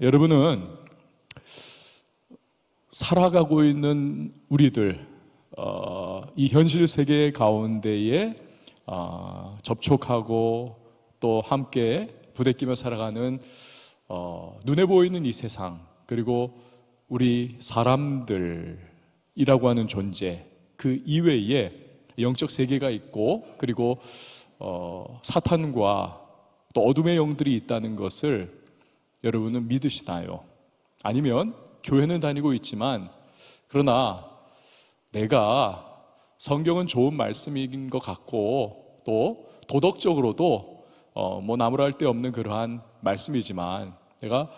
여러분은 살아가고 있는 우리들, 이 현실 세계 가운데에 접촉하고 또 함께 부대끼며 살아가는 눈에 보이는 이 세상, 그리고 우리 사람들이라고 하는 존재, 그 이외에 영적 세계가 있고, 그리고 사탄과 또 어둠의 영들이 있다는 것을 여러분은 믿으시나요? 아니면 교회는 다니고 있지만 그러나 내가 성경은 좋은 말씀인 것 같고 또 도덕적으로도 뭐 나무랄 데 없는 그러한 말씀이지만 내가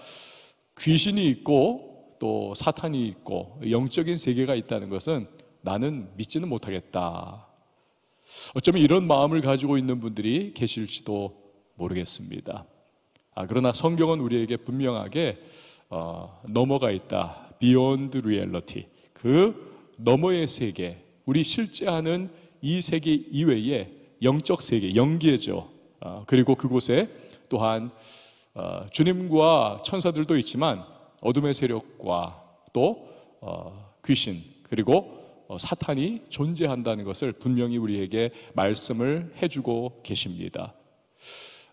귀신이 있고 또 사탄이 있고 영적인 세계가 있다는 것은 나는 믿지는 못하겠다. 어쩌면 이런 마음을 가지고 있는 분들이 계실지도 모르겠습니다. 그러나 성경은 우리에게 분명하게 넘어가 있다. Beyond reality. 그 너머의 세계, 우리 실제 하는 이 세계 이외에 영적 세계, 영계죠. 그리고 그곳에 또한 주님과 천사들도 있지만 어둠의 세력과 또 귀신, 그리고 사탄이 존재한다는 것을 분명히 우리에게 말씀을 해주고 계십니다.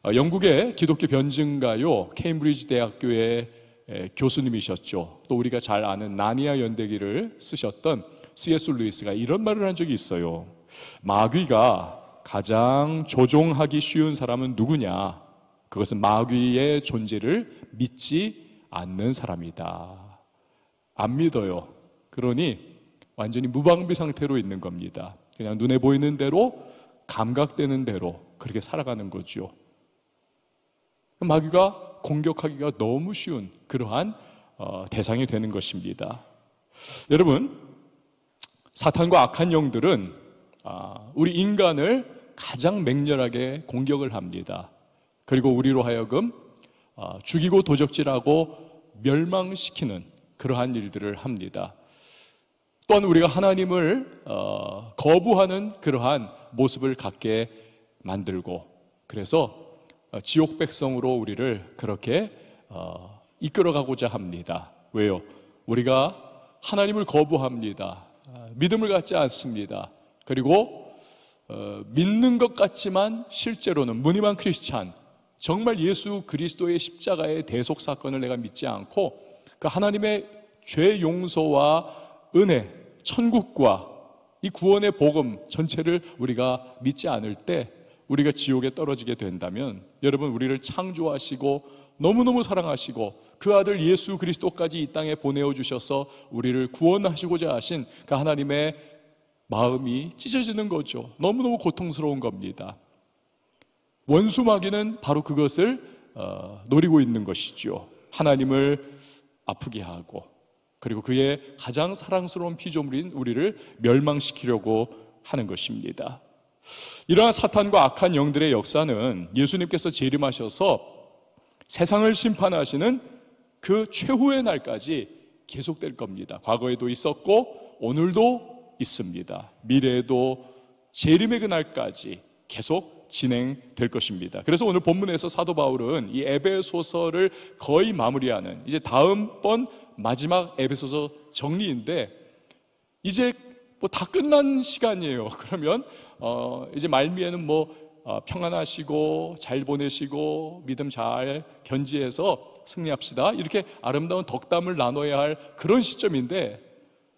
영국의 기독교 변증가요 케임브리지 대학교의 교수님이셨죠. 또 우리가 잘 아는 나니아 연대기를 쓰셨던 C.S. 루이스가 이런 말을 한 적이 있어요. 마귀가 가장 조종하기 쉬운 사람은 누구냐? 그것은 마귀의 존재를 믿지 않는 사람이다. 안 믿어요. 그러니 완전히 무방비 상태로 있는 겁니다. 그냥 눈에 보이는 대로, 감각되는 대로 그렇게 살아가는 거죠. 마귀가 공격하기가 너무 쉬운 그러한 대상이 되는 것입니다. 여러분, 사탄과 악한 영들은 우리 인간을 가장 맹렬하게 공격을 합니다. 그리고 우리로 하여금 죽이고 도적질하고 멸망시키는 그러한 일들을 합니다. 또한 우리가 하나님을 거부하는 그러한 모습을 갖게 만들고, 그래서 지옥 백성으로 우리를 그렇게 이끌어가고자 합니다. 왜요? 우리가 하나님을 거부합니다. 믿음을 갖지 않습니다. 그리고 믿는 것 같지만 실제로는 무늬만 크리스찬, 정말 예수 그리스도의 십자가의 대속 사건을 내가 믿지 않고 그 하나님의 죄 용서와 은혜, 천국과 이 구원의 복음 전체를 우리가 믿지 않을 때 우리가 지옥에 떨어지게 된다면, 여러분, 우리를 창조하시고 너무너무 사랑하시고 그 아들 예수 그리스도까지 이 땅에 보내어 주셔서 우리를 구원하시고자 하신 그 하나님의 마음이 찢어지는 거죠. 너무너무 고통스러운 겁니다. 원수 마귀는 바로 그것을 노리고 있는 것이죠. 하나님을 아프게 하고, 그리고 그의 가장 사랑스러운 피조물인 우리를 멸망시키려고 하는 것입니다. 이러한 사탄과 악한 영들의 역사는 예수님께서 재림하셔서 세상을 심판하시는 그 최후의 날까지 계속될 겁니다. 과거에도 있었고 오늘도 있습니다. 미래에도 재림의 그날까지 계속 진행될 것입니다. 그래서 오늘 본문에서 사도 바울은 이 에베소서를 거의 마무리하는, 이제 다음번 마지막 에베소서 정리인데 이제 뭐 다 끝난 시간이에요. 그러면 이제 말미에는 평안하시고 잘 보내시고 믿음 잘 견지해서 승리합시다, 이렇게 아름다운 덕담을 나눠야 할 그런 시점인데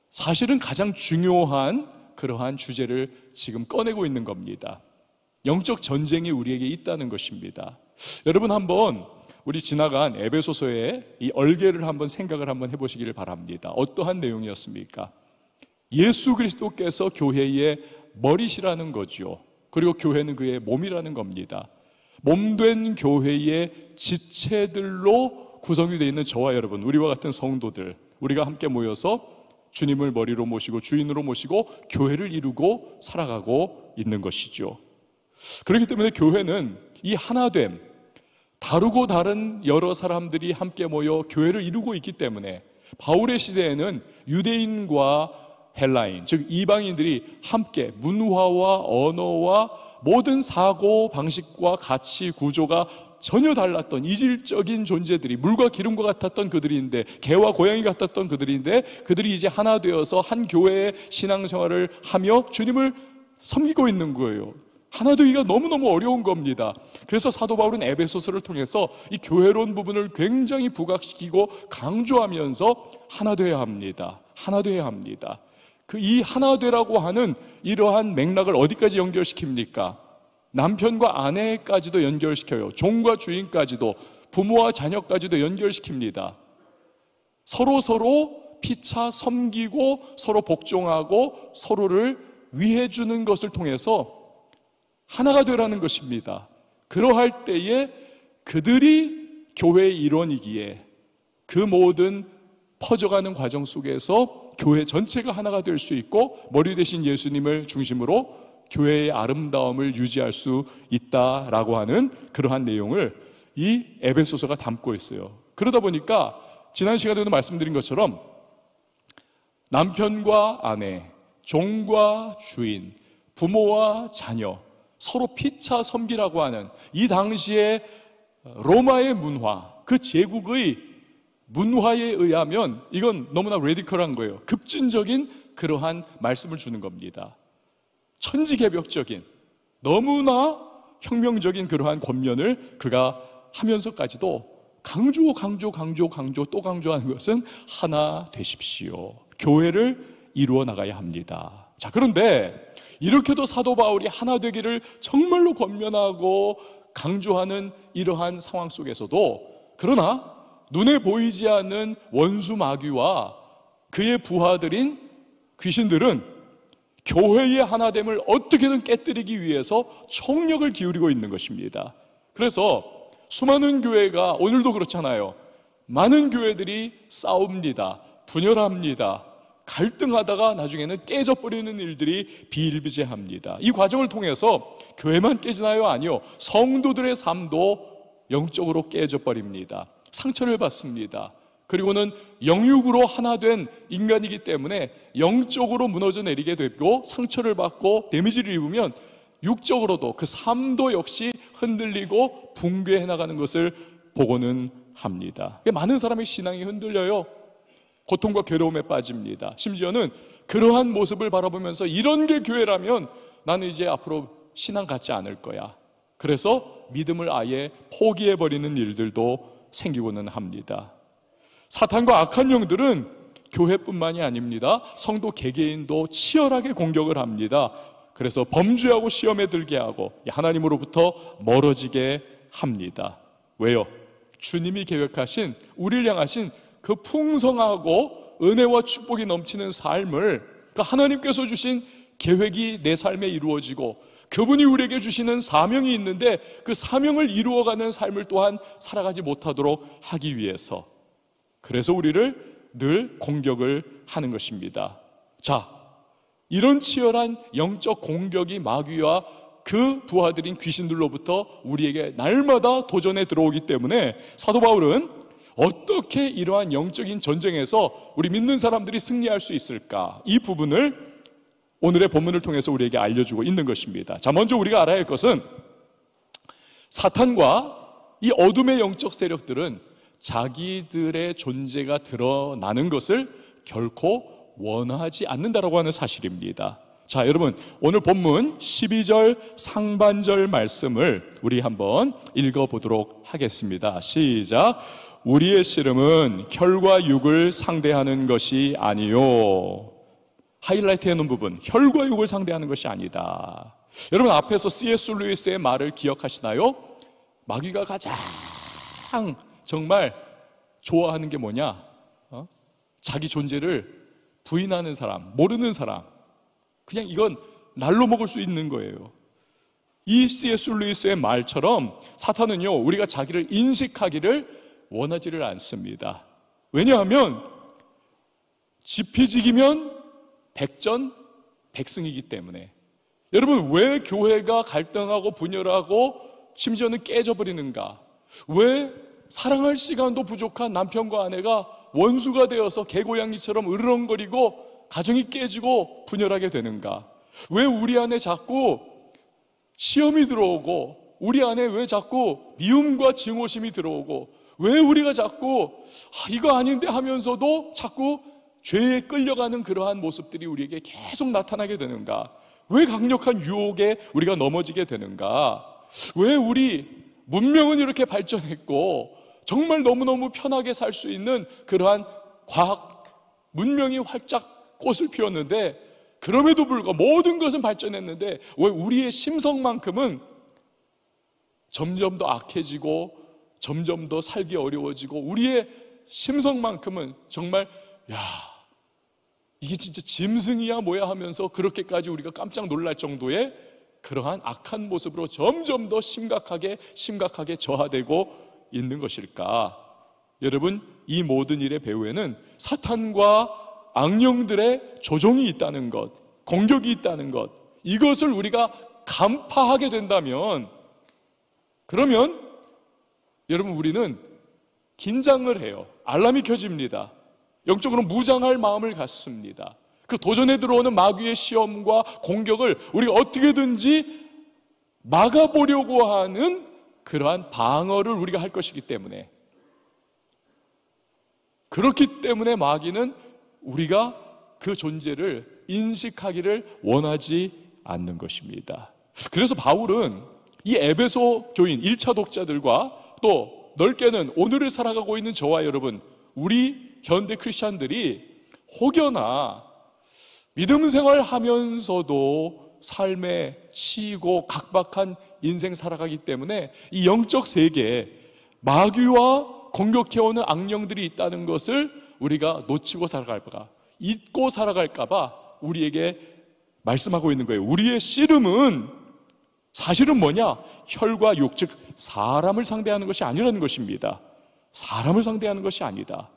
사실은 가장 중요한 그러한 주제를 지금 꺼내고 있는 겁니다. 영적 전쟁이 우리에게 있다는 것입니다. 여러분, 한번 우리 지나간 에베소서의 이 얼개를 한번 생각을 한번 해보시기를 바랍니다. 어떠한 내용이었습니까? 예수 그리스도께서 교회의 머리시라는 거죠. 그리고 교회는 그의 몸이라는 겁니다. 몸된 교회의 지체들로 구성이 되어 있는 저와 여러분, 우리와 같은 성도들, 우리가 함께 모여서 주님을 머리로 모시고 주인으로 모시고 교회를 이루고 살아가고 있는 것이죠. 그렇기 때문에 교회는 이 하나됨, 다르고 다른 여러 사람들이 함께 모여 교회를 이루고 있기 때문에 바울의 시대에는 유대인과 헬라인, 즉 이방인들이 함께 문화와 언어와 모든 사고 방식과 가치 구조가 전혀 달랐던 이질적인 존재들이, 물과 기름과 같았던 그들인데, 개와 고양이 같았던 그들인데, 그들이 이제 하나 되어서 한 교회의 신앙생활을 하며 주님을 섬기고 있는 거예요. 하나 되기가 너무너무 어려운 겁니다. 그래서 사도 바울은 에베소서를 통해서 이 교회론 부분을 굉장히 부각시키고 강조하면서 하나 되어야 합니다. 하나 되어야 합니다. 이 하나 되라고 하는 이러한 맥락을 어디까지 연결시킵니까? 남편과 아내까지도 연결시켜요. 종과 주인까지도, 부모와 자녀까지도 연결시킵니다. 서로 피차 섬기고 서로 복종하고 서로를 위해주는 것을 통해서 하나가 되라는 것입니다. 그러할 때에 그들이 교회의 일원이기에 그 모든 퍼져가는 과정 속에서 교회 전체가 하나가 될 수 있고 머리 대신 예수님을 중심으로 교회의 아름다움을 유지할 수 있다라고 하는 그러한 내용을 이 에베소서가 담고 있어요. 그러다 보니까 지난 시간에도 말씀드린 것처럼 남편과 아내, 종과 주인, 부모와 자녀 서로 피차 섬기라고 하는 이 당시의 로마의 문화, 그 제국의 문화에 의하면 이건 너무나 레디컬한 거예요. 급진적인 그러한 말씀을 주는 겁니다. 천지개벽적인, 너무나 혁명적인 그러한 권면을 그가 하면서까지도 강조 또 강조하는 것은 하나 되십시오. 교회를 이루어 나가야 합니다. 자, 그런데 이렇게도 사도 바울이 하나 되기를 정말로 권면하고 강조하는 이러한 상황 속에서도, 그러나 눈에 보이지 않는 원수 마귀와 그의 부하들인 귀신들은 교회의 하나됨을 어떻게든 깨뜨리기 위해서 총력을 기울이고 있는 것입니다. 그래서 수많은 교회가 오늘도 그렇잖아요. 많은 교회들이 싸웁니다. 분열합니다. 갈등하다가 나중에는 깨져버리는 일들이 비일비재합니다. 이 과정을 통해서 교회만 깨지나요? 아니요. 성도들의 삶도 영적으로 깨져버립니다. 상처를 받습니다. 그리고는 영육으로 하나 된 인간이기 때문에 영적으로 무너져 내리게 되고 상처를 받고 데미지를 입으면 육적으로도 그 삶도 역시 흔들리고 붕괴해 나가는 것을 보고는 합니다. 많은 사람의 신앙이 흔들려요. 고통과 괴로움에 빠집니다. 심지어는 그러한 모습을 바라보면서 이런 게 교회라면 나는 이제 앞으로 신앙 갖지 않을 거야. 그래서 믿음을 아예 포기해버리는 일들도 생기고는 합니다. 사탄과 악한 영들은 교회뿐만이 아닙니다. 성도 개개인도 치열하게 공격을 합니다. 그래서 범죄하고 시험에 들게 하고 하나님으로부터 멀어지게 합니다. 왜요? 주님이 계획하신, 우리를 향하신 그 풍성하고 은혜와 축복이 넘치는 삶을, 그러니까 하나님께서 주신 계획이 내 삶에 이루어지고 그분이 우리에게 주시는 사명이 있는데 그 사명을 이루어가는 삶을 또한 살아가지 못하도록 하기 위해서, 그래서 우리를 늘 공격을 하는 것입니다. 자, 이런 치열한 영적 공격이 마귀와 그 부하들인 귀신들로부터 우리에게 날마다 도전에 들어오기 때문에 사도 바울은 어떻게 이러한 영적인 전쟁에서 우리 믿는 사람들이 승리할 수 있을까? 이 부분을 오늘의 본문을 통해서 우리에게 알려주고 있는 것입니다. 자, 먼저 우리가 알아야 할 것은 사탄과 이 어둠의 영적 세력들은 자기들의 존재가 드러나는 것을 결코 원하지 않는다라고 하는 사실입니다. 자, 여러분, 오늘 본문 12절 상반절 말씀을 우리 한번 읽어보도록 하겠습니다. 시작. 우리의 씨름은 혈과 육을 상대하는 것이 아니요. 하이라이트 해놓은 부분, 혈과 육을 상대하는 것이 아니다. 여러분, 앞에서 C.S. 루이스의 말을 기억하시나요? 마귀가 가장 정말 좋아하는 게 뭐냐? 자기 존재를 부인하는 사람, 모르는 사람, 그냥 이건 날로 먹을 수 있는 거예요. 이 C.S. 루이스의 말처럼 사탄은요, 우리가 자기를 인식하기를 원하지를 않습니다. 왜냐하면 지피지기면 백전백승이기 때문에. 여러분, 왜 교회가 갈등하고 분열하고 심지어는 깨져버리는가? 왜 사랑할 시간도 부족한 남편과 아내가 원수가 되어서 개고양이처럼 으르렁거리고 가정이 깨지고 분열하게 되는가? 왜 우리 안에 자꾸 시험이 들어오고 우리 안에 왜 자꾸 미움과 증오심이 들어오고, 왜 우리가 자꾸 이거 아닌데 하면서도 자꾸 죄에 끌려가는 그러한 모습들이 우리에게 계속 나타나게 되는가? 왜 강력한 유혹에 우리가 넘어지게 되는가? 왜 우리 문명은 이렇게 발전했고 정말 너무너무 편하게 살 수 있는 그러한 과학 문명이 활짝 꽃을 피웠는데, 그럼에도 불구하고 모든 것은 발전했는데 왜 우리의 심성만큼은 점점 더 악해지고 점점 더 살기 어려워지고, 우리의 심성만큼은 정말 이게 진짜 짐승이야 뭐야 하면서 그렇게까지 우리가 깜짝 놀랄 정도의 그러한 악한 모습으로 점점 더 심각하게 저하되고 있는 것일까? 여러분, 이 모든 일의 배후에는 사탄과 악령들의 조종이 있다는 것, 공격이 있다는 것, 이것을 우리가 간파하게 된다면, 그러면 여러분, 우리는 긴장을 해요. 알람이 켜집니다. 영적으로 무장할 마음을 갖습니다. 그 도전에 들어오는 마귀의 시험과 공격을 우리가 어떻게든지 막아보려고 하는 그러한 방어를 우리가 할 것이기 때문에, 그렇기 때문에 마귀는 우리가 그 존재를 인식하기를 원하지 않는 것입니다. 그래서 바울은 이 에베소 교인 1차 독자들과 또 넓게는 오늘을 살아가고 있는 저와 여러분, 우리 현대 크리스찬들이 혹여나 믿음 생활하면서도 삶에 치이고 각박한 인생 살아가기 때문에 이 영적 세계에 마귀와 공격해오는 악령들이 있다는 것을 우리가 놓치고 살아갈까, 잊고 살아갈까봐 우리에게 말씀하고 있는 거예요. 우리의 씨름은 사실은 뭐냐? 혈과 육, 즉 사람을 상대하는 것이 아니라는 것입니다. 사람을 상대하는 것이 아니다,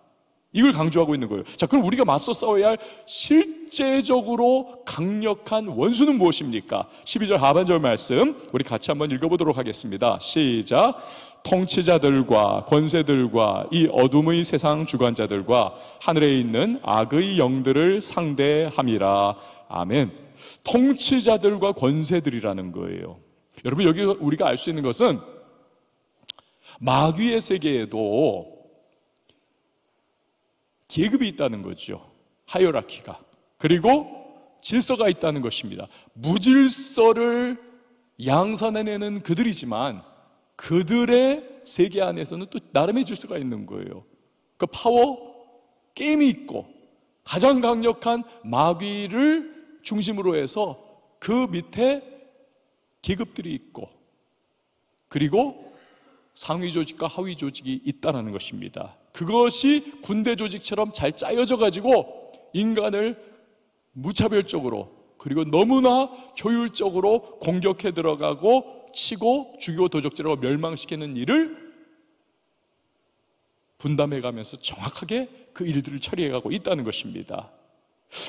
이걸 강조하고 있는 거예요. 자, 그럼 우리가 맞서 싸워야 할 실제적으로 강력한 원수는 무엇입니까? 12절 하반절 말씀 우리 같이 한번 읽어보도록 하겠습니다. 시작. 통치자들과 권세들과 이 어둠의 세상 주관자들과 하늘에 있는 악의 영들을 상대함이라. 아멘. 통치자들과 권세들이라는 거예요. 여러분, 여기 우리가 알 수 있는 것은 마귀의 세계에도 계급이 있다는 거죠. 하이어라키가. 그리고 질서가 있다는 것입니다. 무질서를 양산해내는 그들이지만 그들의 세계 안에서는 또 나름의 질서가 있는 거예요. 그 파워 게임이 있고, 가장 강력한 마귀를 중심으로 해서 그 밑에 계급들이 있고, 그리고 상위 조직과 하위 조직이 있다는 것입니다. 그것이 군대 조직처럼 잘 짜여져 가지고 인간을 무차별적으로, 그리고 너무나 효율적으로 공격해 들어가고 치고 죽이고 도적질하고 멸망시키는 일을 분담해 가면서 정확하게 그 일들을 처리해 가고 있다는 것입니다.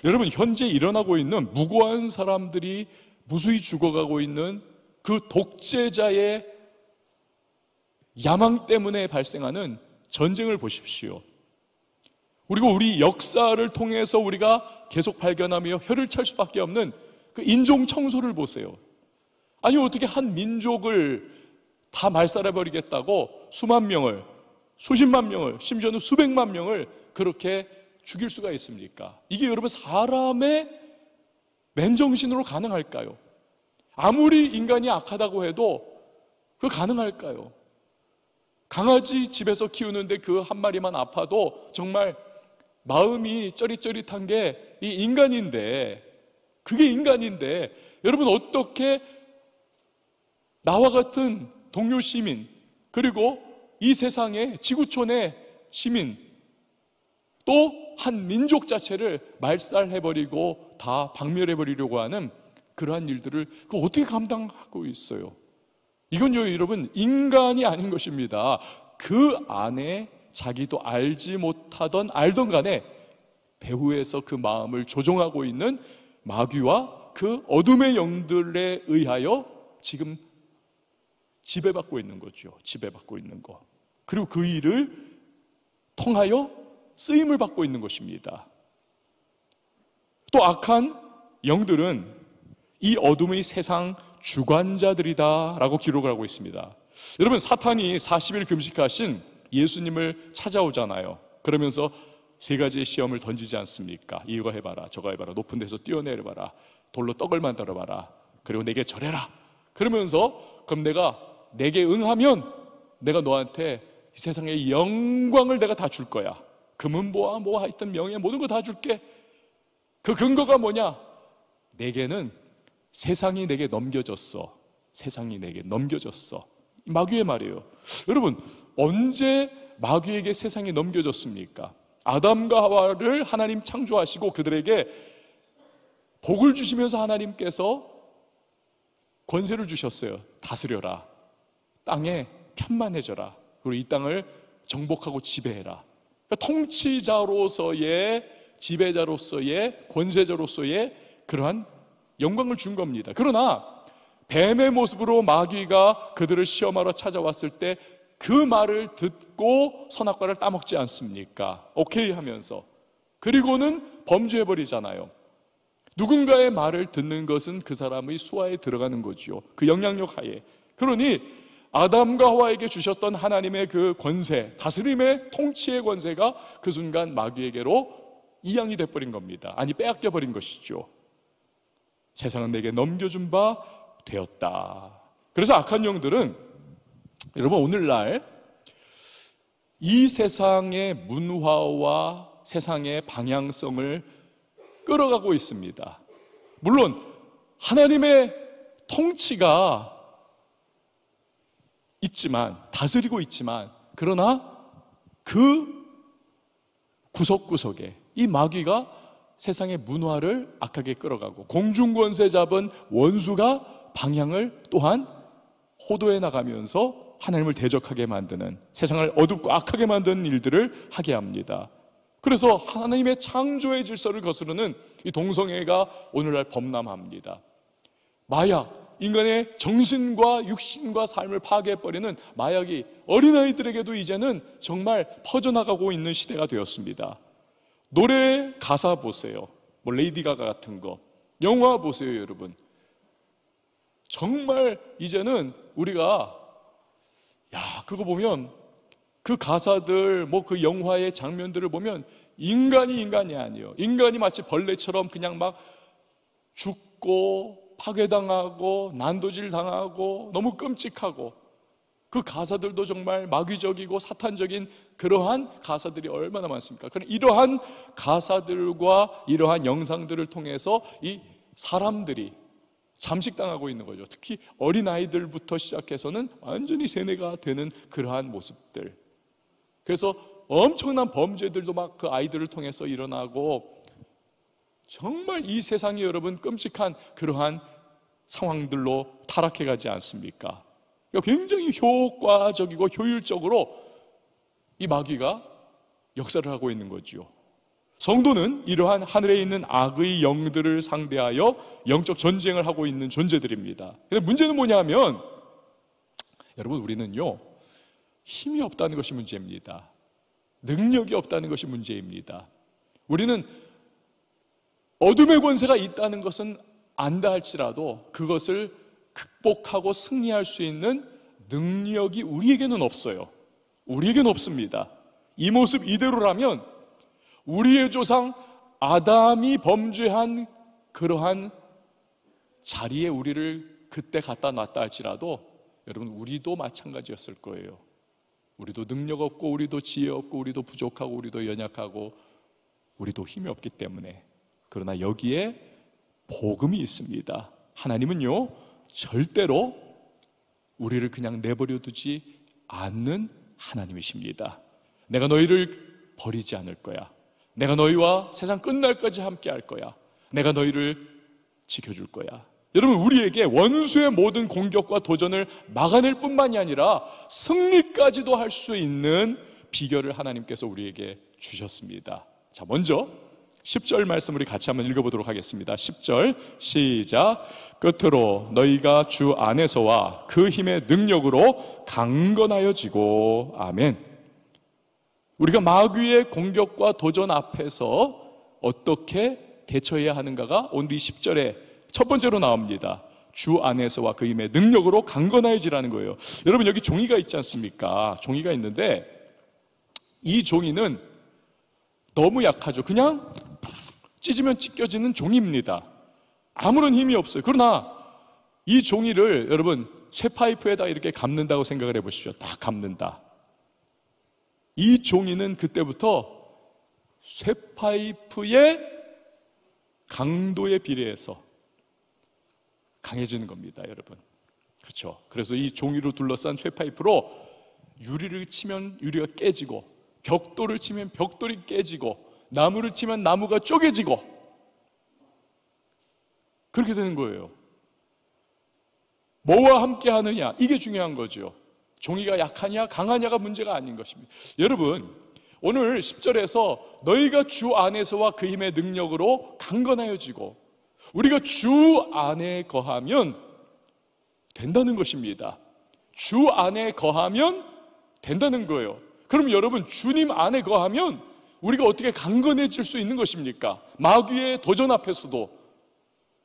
여러분, 현재 일어나고 있는 무고한 사람들이 무수히 죽어가고 있는 그 독재자의 야망 때문에 발생하는 전쟁을 보십시오. 그리고 우리 역사를 통해서 우리가 계속 발견하며 혀를 찰 수밖에 없는 그 인종 청소를 보세요. 아니, 어떻게 한 민족을 다 말살해버리겠다고 수만 명을, 수십만 명을, 심지어는 수백만 명을 그렇게 죽일 수가 있습니까? 이게 여러분 사람의 맨정신으로 가능할까요? 아무리 인간이 악하다고 해도 그거 가능할까요? 강아지 집에서 키우는데 그 한 마리만 아파도 정말 마음이 쩌릿쩌릿한 게 이 인간인데, 그게 인간인데, 여러분 어떻게 나와 같은 동료 시민, 그리고 이 세상의 지구촌의 시민, 또 한 민족 자체를 말살해버리고 다 박멸해버리려고 하는 그러한 일들을 그거 어떻게 감당하고 있어요? 이건요, 여러분, 인간이 아닌 것입니다. 그 안에 자기도 알지 못하던 알던 간에 배후에서 그 마음을 조종하고 있는 마귀와 그 어둠의 영들에 의하여 지금 지배받고 있는 거죠. 지배받고 있는 거. 그리고 그 일을 통하여 쓰임을 받고 있는 것입니다. 또 악한 영들은 이 어둠의 세상 주관자들이다 라고 기록을 하고 있습니다. 여러분, 사탄이 40일 금식하신 예수님을 찾아오잖아요. 그러면서 세 가지의 시험을 던지지 않습니까? 이거 해봐라, 저거 해봐라, 높은 데서 뛰어내려봐라, 돌로 떡을 만들어봐라, 그리고 내게 절해라. 그러면서 그럼 내게 응하면 내가 너한테 이 세상의 영광을 내가 다 줄 거야. 금은 뭐 하여튼 명예 모든 거 다 줄게. 그 근거가 뭐냐? 내게는 세상이 내게 넘겨졌어. 세상이 내게 넘겨졌어. 마귀의 말이에요. 여러분, 언제 마귀에게 세상이 넘겨졌습니까? 아담과 하와를 하나님 창조하시고 그들에게 복을 주시면서 하나님께서 권세를 주셨어요. 다스려라, 땅에 편만해져라, 그리고 이 땅을 정복하고 지배해라. 그러니까 통치자로서의, 지배자로서의, 권세자로서의 그러한 영광을 준 겁니다. 그러나 뱀의 모습으로 마귀가 그들을 시험하러 찾아왔을 때 그 말을 듣고 선악과를 따먹지 않습니까? 오케이 하면서. 그리고는 범죄해버리잖아요. 누군가의 말을 듣는 것은 그 사람의 수하에 들어가는 거지요. 그 영향력 하에. 그러니 아담과 하와에게 주셨던 하나님의 그 권세, 다스림의 통치의 권세가 그 순간 마귀에게로 이양이 돼버린 겁니다. 아니, 빼앗겨버린 것이죠. 세상은 내게 넘겨준 바 되었다. 그래서 악한 영들은 여러분, 오늘날 이 세상의 문화와 세상의 방향성을 끌어가고 있습니다. 물론 하나님의 통치가 있지만, 다스리고 있지만, 그러나 그 구석구석에 이 마귀가 세상의 문화를 악하게 끌어가고 공중권세 잡은 원수가 방향을 또한 호도해 나가면서 하나님을 대적하게 만드는, 세상을 어둡고 악하게 만드는 일들을 하게 합니다. 그래서 하나님의 창조의 질서를 거스르는 이 동성애가 오늘날 범람합니다. 마약, 인간의 정신과 육신과 삶을 파괴해버리는 마약이 어린아이들에게도 이제는 정말 퍼져나가고 있는 시대가 되었습니다. 노래 가사 보세요. 뭐 레이디 가가 같은 거, 영화 보세요. 여러분, 정말 이제는 우리가 그거 보면, 그 가사들, 뭐 그 영화의 장면들을 보면 인간이 아니에요. 인간이 마치 벌레처럼 그냥 막 죽고 파괴당하고 난도질 당하고 너무 끔찍하고, 그 가사들도 정말 마귀적이고 사탄적인 그러한 가사들이 얼마나 많습니까? 그럼 이러한 가사들과 이러한 영상들을 통해서 이 사람들이 잠식당하고 있는 거죠. 특히 어린아이들부터 시작해서는 완전히 세뇌가 되는 그러한 모습들. 그래서 엄청난 범죄들도 막 그 아이들을 통해서 일어나고, 정말 이 세상이 여러분 끔찍한 그러한 상황들로 타락해 가지 않습니까? 그러니까 굉장히 효과적이고 효율적으로 이 마귀가 역사를 하고 있는 거지요. 성도는 이러한 하늘에 있는 악의 영들을 상대하여 영적 전쟁을 하고 있는 존재들입니다. 근데 문제는 뭐냐면, 여러분, 우리는요, 힘이 없다는 것이 문제입니다. 능력이 없다는 것이 문제입니다. 우리는 어둠의 권세가 있다는 것은 안다 할지라도 그것을 극복하고 승리할 수 있는 능력이 우리에게는 없어요. 우리에게는 없습니다. 이 모습 이대로라면 우리의 조상 아담이 범죄한 그러한 자리에 우리를 그때 갖다 놨다 할지라도 여러분, 우리도 마찬가지였을 거예요. 우리도 능력 없고, 우리도 지혜 없고, 우리도 부족하고, 우리도 연약하고, 우리도 힘이 없기 때문에. 그러나 여기에 복음이 있습니다. 하나님은요, 절대로 우리를 그냥 내버려 두지 않는 하나님이십니다. 내가 너희를 버리지 않을 거야. 내가 너희와 세상 끝날까지 함께 할 거야. 내가 너희를 지켜줄 거야. 여러분, 우리에게 원수의 모든 공격과 도전을 막아낼 뿐만이 아니라 승리까지도 할 수 있는 비결을 하나님께서 우리에게 주셨습니다. 자, 먼저 10절 말씀 우리 같이 한번 읽어보도록 하겠습니다. 10절 시작. 끝으로 너희가 주 안에서와 그 힘의 능력으로 강건하여지고. 아멘. 우리가 마귀의 공격과 도전 앞에서 어떻게 대처해야 하는가가 오늘 이 10절에 첫 번째로 나옵니다. 주 안에서와 그 힘의 능력으로 강건하여지라는 거예요. 여러분, 여기 종이가 있지 않습니까? 종이가 있는데 이 종이는 너무 약하죠. 그냥 찢으면 찢겨지는 종이입니다. 아무런 힘이 없어요. 그러나 이 종이를 여러분 쇠파이프에다 이렇게 감는다고 생각을 해보십시오. 딱 감는다. 이 종이는 그때부터 쇠파이프의 강도에 비례해서 강해지는 겁니다, 여러분. 그렇죠? 그래서 이 종이로 둘러싼 쇠파이프로 유리를 치면 유리가 깨지고, 벽돌을 치면 벽돌이 깨지고, 나무를 치면 나무가 쪼개지고, 그렇게 되는 거예요. 뭐와 함께 하느냐, 이게 중요한 거죠. 종이가 약하냐 강하냐가 문제가 아닌 것입니다. 여러분, 오늘 10절에서 너희가 주 안에서와 그 힘의 능력으로 강건하여지고, 우리가 주 안에 거하면 된다는 것입니다. 주 안에 거하면 된다는 거예요. 그럼 여러분, 주님 안에 거하면 우리가 어떻게 강건해질 수 있는 것입니까? 마귀의 도전 앞에서도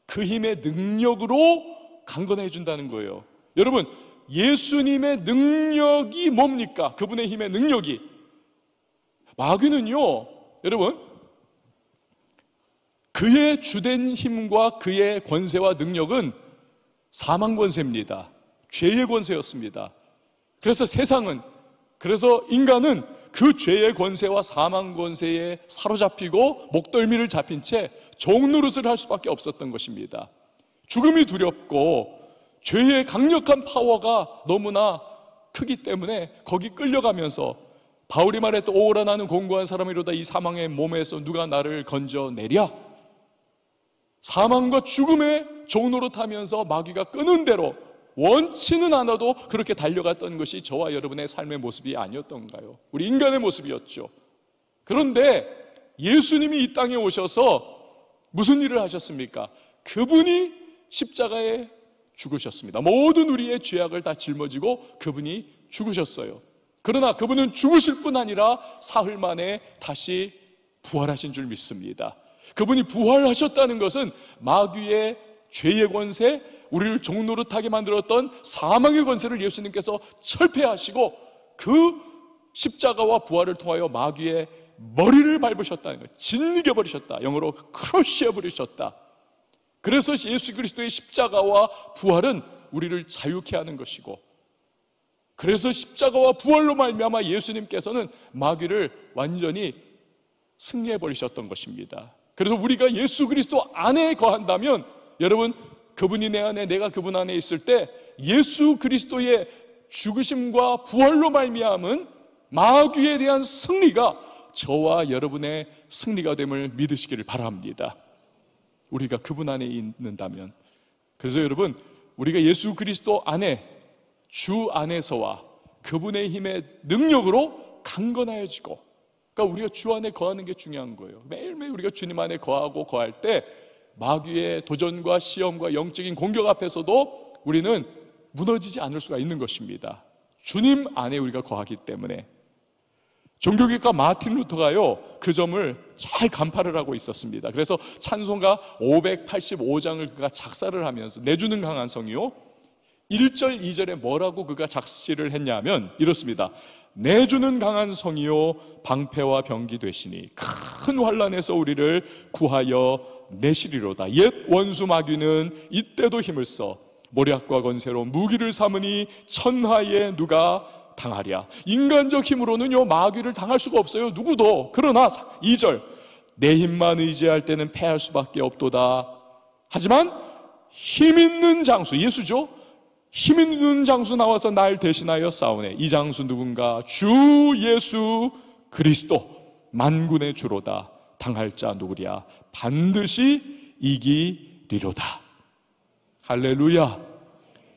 그 힘의 능력으로 강건해 준다는 거예요. 여러분, 예수님의 능력이 뭡니까? 그분의 힘의 능력이. 마귀는요, 여러분, 그의 주된 힘과 그의 권세와 능력은 사망 권세입니다. 죄의 권세였습니다. 그래서 그래서 인간은 그 죄의 권세와 사망 권세에 사로잡히고 목덜미를 잡힌 채 종노릇을 할 수밖에 없었던 것입니다. 죽음이 두렵고 죄의 강력한 파워가 너무나 크기 때문에 거기 끌려가면서 바울이 말했던 오라 나는 공고한 사람이로다 이 사망의 몸에서 누가 나를 건져내랴. 사망과 죽음의 종노릇하면서 마귀가 끄는 대로 원치는 않아도 그렇게 달려갔던 것이 저와 여러분의 삶의 모습이 아니었던가요? 우리 인간의 모습이었죠. 그런데 예수님이 이 땅에 오셔서 무슨 일을 하셨습니까? 그분이 십자가에 죽으셨습니다. 모든 우리의 죄악을 다 짊어지고 그분이 죽으셨어요. 그러나 그분은 죽으실 뿐 아니라 사흘 만에 다시 부활하신 줄 믿습니다. 그분이 부활하셨다는 것은 마귀의 죄의 권세, 우리를 종노릇하게 만들었던 사망의 권세를 예수님께서 철폐하시고 그 십자가와 부활을 통하여 마귀의 머리를 밟으셨다는 거예요. 짓이겨 버리셨다. 영어로 크러쉬해 버리셨다. 그래서 예수 그리스도의 십자가와 부활은 우리를 자유케 하는 것이고, 그래서 십자가와 부활로 말미암아 예수님께서는 마귀를 완전히 승리해 버리셨던 것입니다. 그래서 우리가 예수 그리스도 안에 거한다면, 여러분, 그분이 내 안에 내가 그분 안에 있을 때 예수 그리스도의 죽으심과 부활로 말미암은 마귀에 대한 승리가 저와 여러분의 승리가 됨을 믿으시기를 바랍니다. 우리가 그분 안에 있는다면. 그래서 여러분, 우리가 예수 그리스도 안에, 주 안에서와 그분의 힘의 능력으로 강건하여지고, 그러니까 우리가 주 안에 거하는 게 중요한 거예요. 매일매일 우리가 주님 안에 거하고 거할 때 마귀의 도전과 시험과 영적인 공격 앞에서도 우리는 무너지지 않을 수가 있는 것입니다. 주님 안에 우리가 거하기 때문에. 종교개혁가 마틴 루터가요, 그 점을 잘 간파를 하고 있었습니다. 그래서 찬송가 585장을 그가 작사를 하면서, 내주는 강한 성이요, 1절 2절에 뭐라고 그가 작시를 했냐면 이렇습니다. 내주는 강한 성이요 방패와 병기 되시니 큰 환난에서 우리를 구하여 내시리로다. 옛 원수 마귀는 이때도 힘을 써 모략과 건세로 무기를 삼으니 천하에 누가 당하랴. 인간적 힘으로는요 마귀를 당할 수가 없어요, 누구도. 그러나 2절, 내 힘만 의지할 때는 패할 수밖에 없도다. 하지만 힘 있는 장수, 예수죠, 힘 있는 장수 나와서 날 대신하여 싸우네. 이 장수 누군가? 주 예수 그리스도, 만군의 주로다. 당할 자 누구랴? 반드시 이기리로다. 할렐루야.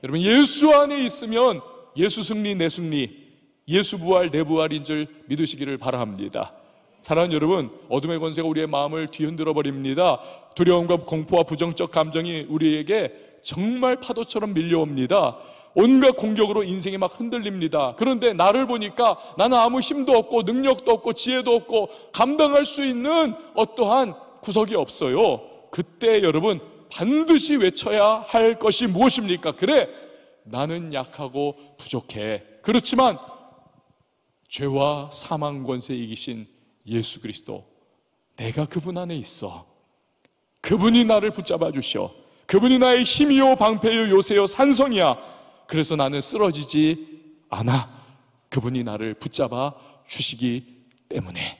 여러분, 예수 안에 있으면 예수 승리, 내 승리, 예수 부활, 내 부활인 줄 믿으시기를 바랍니다. 사랑하는 여러분, 어둠의 권세가 우리의 마음을 뒤흔들어 버립니다. 두려움과 공포와 부정적 감정이 우리에게 정말 파도처럼 밀려옵니다. 온갖 공격으로 인생이 막 흔들립니다. 그런데 나를 보니까 나는 아무 힘도 없고 능력도 없고 지혜도 없고 감당할 수 있는 어떠한 구석이 없어요. 그때 여러분, 반드시 외쳐야 할 것이 무엇입니까? 그래, 나는 약하고 부족해. 그렇지만 죄와 사망 권세 이기신 예수 그리스도, 내가 그분 안에 있어. 그분이 나를 붙잡아 주시오. 그분이 나의 힘이요 방패요 요새요 산성이야. 그래서 나는 쓰러지지 않아. 그분이 나를 붙잡아 주시기 때문에.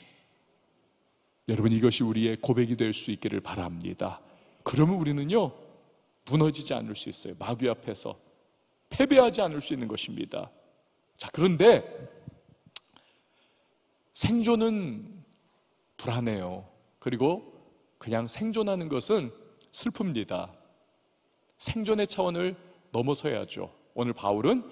여러분, 이것이 우리의 고백이 될 수 있기를 바랍니다. 그러면 우리는요, 무너지지 않을 수 있어요. 마귀 앞에서 패배하지 않을 수 있는 것입니다. 자, 그런데 생존은 불안해요. 그리고 그냥 생존하는 것은 슬픕니다. 생존의 차원을 넘어서야죠. 오늘 바울은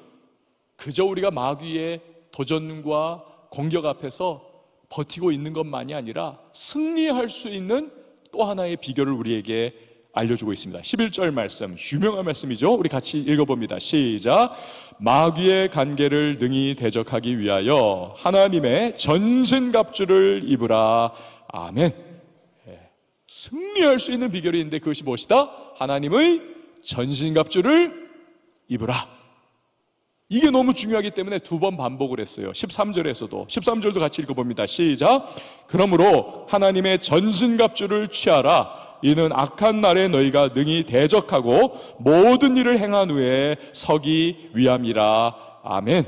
그저 우리가 마귀의 도전과 공격 앞에서 버티고 있는 것만이 아니라 승리할 수 있는 또 하나의 비결을 우리에게 알려주고 있습니다. 11절 말씀, 유명한 말씀이죠. 우리 같이 읽어봅니다. 시작. 마귀의 간계를 능히 대적하기 위하여 하나님의 전신갑주를 입으라. 아멘. 승리할 수 있는 비결이 있는데 그것이 무엇이다? 하나님의 전신갑주를 입으라. 이게 너무 중요하기 때문에 두 번 반복을 했어요. 13절도 같이 읽어봅니다. 시작. 그러므로 하나님의 전신갑주를 취하라. 이는 악한 날에 너희가 능히 대적하고 모든 일을 행한 후에 서기 위함이라. 아멘.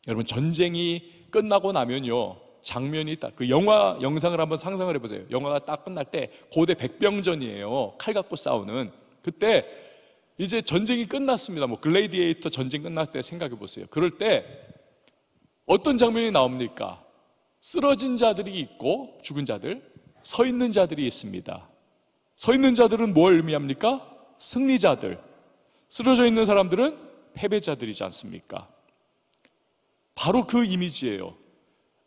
여러분, 전쟁이 끝나고 나면요, 장면이 딱, 그 영화 영상을 한번 상상을 해보세요. 영화가 딱 끝날 때 고대 백병전이에요. 칼 갖고 싸우는. 그때 이제 전쟁이 끝났습니다. 뭐 글래디에이터 전쟁 끝났을 때 생각해 보세요. 그럴 때 어떤 장면이 나옵니까? 쓰러진 자들이 있고 죽은 자들, 서 있는 자들이 있습니다. 서 있는 자들은 뭘 의미합니까? 승리자들. 쓰러져 있는 사람들은 패배자들이지 않습니까? 바로 그 이미지예요.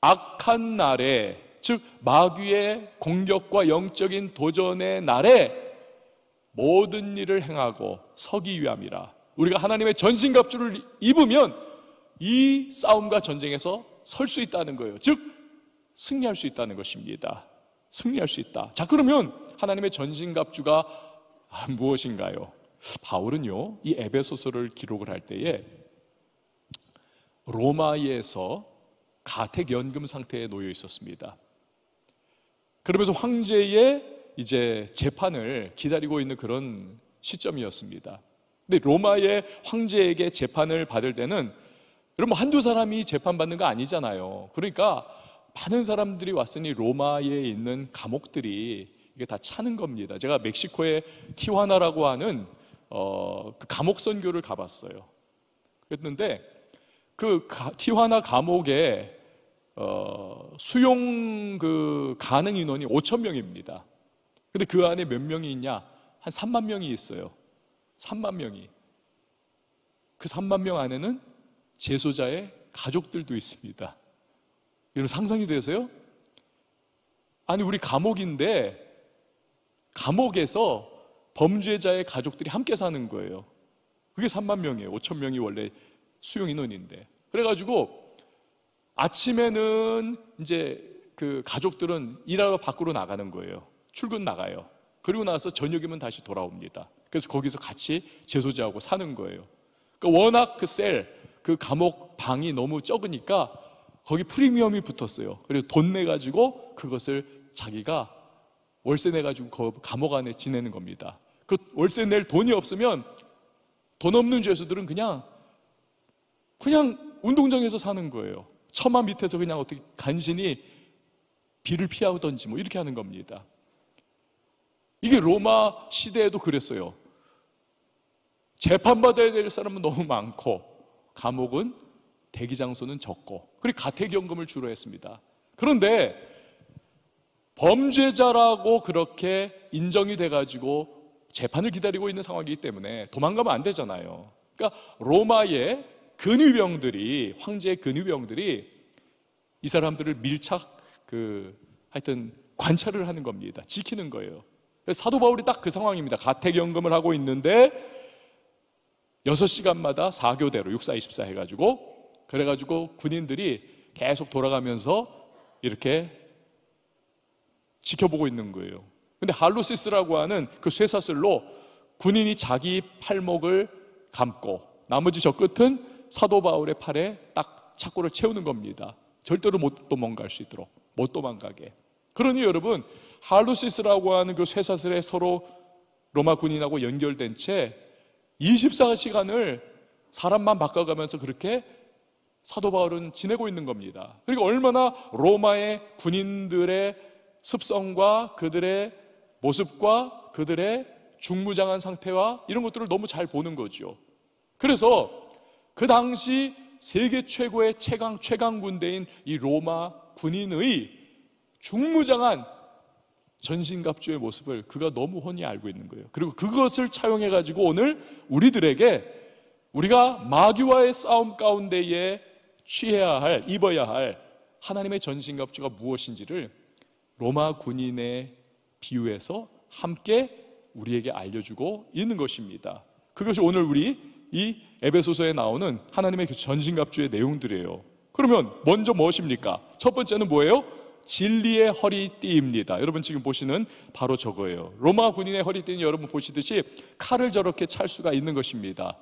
악한 날에, 즉 마귀의 공격과 영적인 도전의 날에 모든 일을 행하고 서기 위함이라. 우리가 하나님의 전신갑주를 입으면 이 싸움과 전쟁에서 설 수 있다는 거예요. 즉 승리할 수 있다는 것입니다. 승리할 수 있다. 자, 그러면 하나님의 전신갑주가 무엇인가요? 바울은요, 이 에베소서를 기록을 할 때에 로마에서 가택연금 상태에 놓여 있었습니다. 그러면서 황제의 이제 재판을 기다리고 있는 그런 시점이었습니다. 근데 로마의 황제에게 재판을 받을 때는 여러분, 한두 사람이 재판받는 거 아니잖아요. 그러니까 많은 사람들이 왔으니 로마에 있는 감옥들이 이게 다 차는 겁니다. 제가 멕시코의 티화나라고 하는 그 감옥 선교를 가봤어요. 그랬는데 그 티화나 감옥에 수용 그 가능 인원이 5,000명입니다. 근데 그 안에 몇 명이 있냐? 한 3만 명이 있어요. 3만 명이. 그 3만 명 안에는 재소자의 가족들도 있습니다. 여러분, 상상이 되세요? 아니, 우리 감옥인데 감옥에서 범죄자의 가족들이 함께 사는 거예요. 그게 3만 명이에요. 5천 명이 원래 수용 인원인데. 그래가지고 아침에는 이제 그 가족들은 일하러 밖으로 나가는 거예요. 출근 나가요. 그리고 나서 저녁이면 다시 돌아옵니다. 그래서 거기서 같이 재소자하고 사는 거예요. 그러니까 워낙 그 감옥 방이 너무 적으니까 거기 프리미엄이 붙었어요. 그래서 돈 내가지고 그것을 자기가 월세 내가지고 그 감옥 안에 지내는 겁니다. 그 월세 낼 돈이 없으면 돈 없는 죄수들은 그냥 운동장에서 사는 거예요. 처마 밑에서 그냥 어떻게 간신히 비를 피하던지 뭐 이렇게 하는 겁니다. 이게 로마 시대에도 그랬어요. 재판받아야 될 사람은 너무 많고 감옥은 대기 장소는 적고, 그리고 가택연금을 주로 했습니다. 그런데 범죄자라고 그렇게 인정이 돼가지고 재판을 기다리고 있는 상황이기 때문에 도망가면 안 되잖아요. 그러니까 로마의 근위병들이, 황제의 근위병들이 이 사람들을 밀착 하여튼 관찰을 하는 겁니다. 지키는 거예요. 그래서 사도 바울이 딱 그 상황입니다. 가택연금을 하고 있는데 6시간마다 4교대로 6424 해가지고, 그래가지고 군인들이 계속 돌아가면서 이렇게 지켜보고 있는 거예요. 근데 할루시스라고 하는 그 쇠사슬로 군인이 자기 팔목을 감고 나머지 저 끝은 사도 바울의 팔에 딱 착고를 채우는 겁니다. 절대로 못 도망갈 수 있도록, 못 도망가게. 그러니 여러분, 할루시스라고 하는 그 쇠사슬에 서로 로마 군인하고 연결된 채 24시간을 사람만 바꿔가면서 그렇게 사도 바울은 지내고 있는 겁니다. 그리고 얼마나 로마의 군인들의 습성과 그들의 모습과 그들의 중무장한 상태와 이런 것들을 너무 잘 보는 거죠. 그래서 그 당시 세계 최고의 최강 군대인 이 로마 군인의 중무장한 전신갑주의 모습을 그가 너무 훤히 알고 있는 거예요. 그리고 그것을 차용해 가지고 오늘 우리들에게 우리가 마귀와의 싸움 가운데에 취해야 할, 입어야 할 하나님의 전신갑주가 무엇인지를 로마 군인의 비유해서 함께 우리에게 알려주고 있는 것입니다. 그것이 오늘 우리 이 에베소서에 나오는 하나님의 전신갑주의 내용들이에요. 그러면 먼저 무엇입니까? 첫 번째는 뭐예요? 진리의 허리띠입니다. 여러분 지금 보시는 바로 저거예요. 로마 군인의 허리띠는 여러분 보시듯이 칼을 저렇게 찰 수가 있는 것입니다.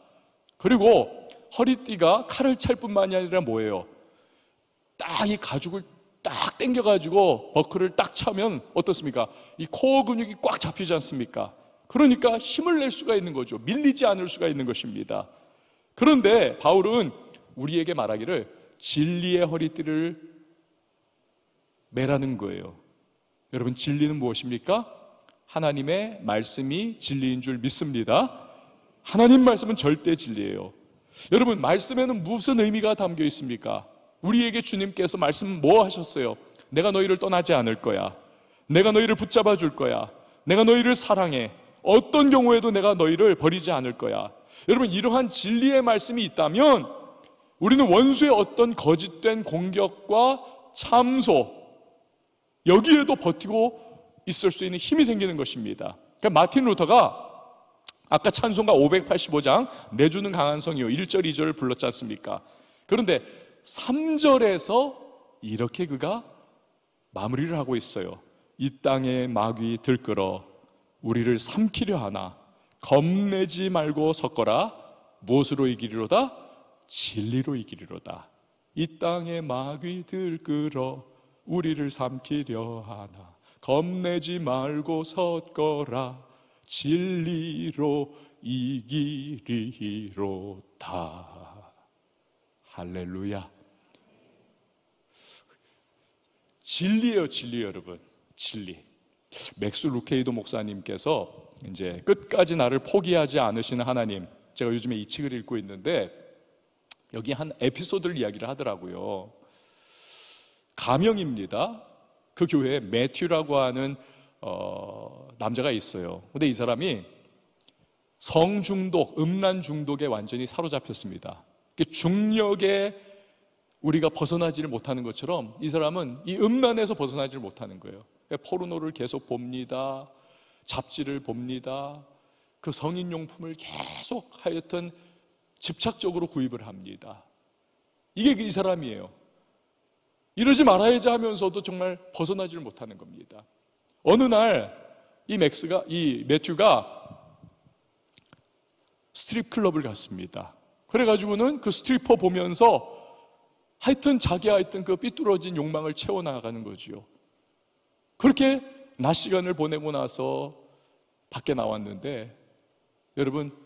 그리고 허리띠가 칼을 찰 뿐만이 아니라 뭐예요? 딱 이 가죽을 딱 당겨가지고 버클을 딱 차면 어떻습니까? 이 코어 근육이 꽉 잡히지 않습니까? 그러니까 힘을 낼 수가 있는 거죠. 밀리지 않을 수가 있는 것입니다. 그런데 바울은 우리에게 말하기를 진리의 허리띠를 매라는 거예요. 여러분, 진리는 무엇입니까? 하나님의 말씀이 진리인 줄 믿습니다. 하나님 말씀은 절대 진리예요. 여러분, 말씀에는 무슨 의미가 담겨 있습니까? 우리에게 주님께서 말씀 뭐 하셨어요? 내가 너희를 떠나지 않을 거야. 내가 너희를 붙잡아 줄 거야. 내가 너희를 사랑해. 어떤 경우에도 내가 너희를 버리지 않을 거야. 여러분, 이러한 진리의 말씀이 있다면 우리는 원수의 어떤 거짓된 공격과 참소, 여기에도 버티고 있을 수 있는 힘이 생기는 것입니다. 그러니까 마틴 루터가 아까 찬송가 585장 내주는 강한 성이요 1절 2절을 불렀지 않습니까? 그런데 3절에서 이렇게 그가 마무리를 하고 있어요. 이 땅에 마귀 들끓어 우리를 삼키려 하나 겁내지 말고 섰거라. 무엇으로 이기리로다? 진리로 이기리로다. 이 땅에 마귀 들끓어 우리를 삼키려 하나 겁내지 말고 섰거라. 진리로 이기리로다. 할렐루야. 진리예요, 진리 여러분. 진리. 맥스 루케이도 목사님께서 이제 끝까지 나를 포기하지 않으시는 하나님, 제가 요즘에 이 책을 읽고 있는데 여기 한 에피소드를 이야기를 하더라고요. 가명입니다. 그 교회에 매튜라고 하는 남자가 있어요. 근데 이 사람이 성중독, 음란 중독에 완전히 사로잡혔습니다. 중력에 우리가 벗어나지를 못하는 것처럼 이 사람은 이 음란에서 벗어나지를 못하는 거예요. 포르노를 계속 봅니다. 잡지를 봅니다. 그 성인용품을 계속 하여튼 집착적으로 구입을 합니다. 이게 이 사람이에요. 이러지 말아야지 하면서도 정말 벗어나지를 못하는 겁니다. 어느 날 이 매튜가 스트립 클럽을 갔습니다. 그래가지고는 그 스트리퍼 보면서 하여튼 그 삐뚤어진 욕망을 채워나가는 거지요. 그렇게 낮 시간을 보내고 나서 밖에 나왔는데 여러분,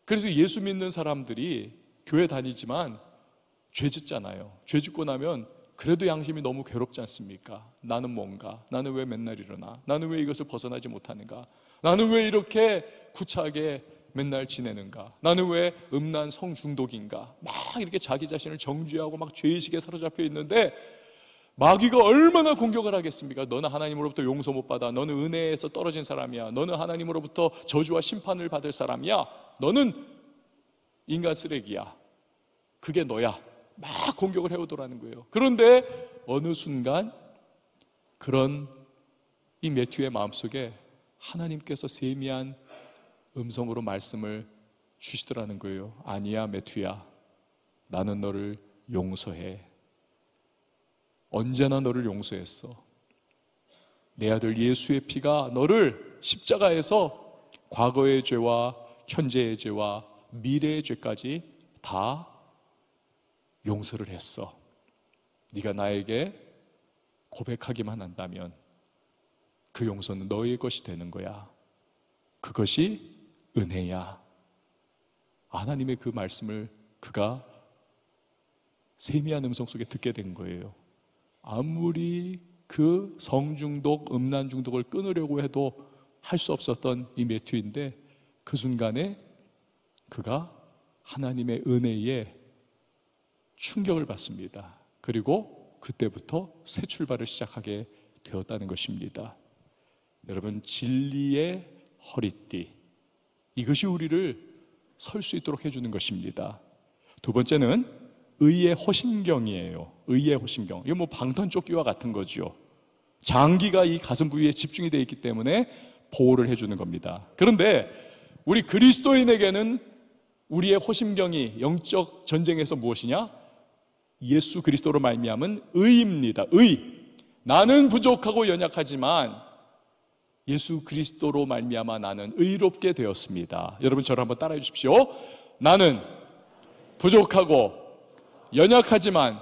그래도 예수 믿는 사람들이 교회 다니지만 죄 짓잖아요. 죄 짓고 나면 그래도 양심이 너무 괴롭지 않습니까? 나는 뭔가? 나는 왜 맨날 일어나? 나는 왜 이것을 벗어나지 못하는가? 나는 왜 이렇게 구차하게 맨날 지내는가? 나는 왜 음란 성중독인가? 막 이렇게 자기 자신을 정죄하고 막 죄의식에 사로잡혀 있는데 마귀가 얼마나 공격을 하겠습니까? 너는 하나님으로부터 용서 못 받아. 너는 은혜에서 떨어진 사람이야. 너는 하나님으로부터 저주와 심판을 받을 사람이야. 너는 인간 쓰레기야. 그게 너야. 막 공격을 해오더라는 거예요. 그런데 어느 순간 그런 이 매튜의 마음속에 하나님께서 세미한 음성으로 말씀을 주시더라는 거예요. 아니야, 매튜야. 나는 너를 용서해. 언제나 너를 용서했어. 내 아들 예수의 피가 너를 십자가에서 과거의 죄와 현재의 죄와 미래의 죄까지 다 용서를 했어. 네가 나에게 고백하기만 한다면 그 용서는 너의 것이 되는 거야. 그것이 은혜야. 하나님의 그 말씀을 그가 세미한 음성 속에 듣게 된 거예요. 아무리 그 성중독, 음란 중독을 끊으려고 해도 할 수 없었던 이 매튜인데 그 순간에 그가 하나님의 은혜에 충격을 받습니다. 그리고 그때부터 새 출발을 시작하게 되었다는 것입니다. 여러분, 진리의 허리띠, 이것이 우리를 설 수 있도록 해주는 것입니다. 두 번째는 의의 호심경이에요. 의의 호심경. 이거 뭐 방탄조끼와 같은 거죠. 장기가 이 가슴 부위에 집중이 되어 있기 때문에 보호를 해주는 겁니다. 그런데 우리 그리스도인에게는 우리의 호심경이 영적 전쟁에서 무엇이냐? 예수 그리스도로 말미암은 의입니다. 의. 나는 부족하고 연약하지만 예수 그리스도로 말미암아 나는 의롭게 되었습니다. 여러분 저를 한번 따라해 주십시오. 나는 부족하고 연약하지만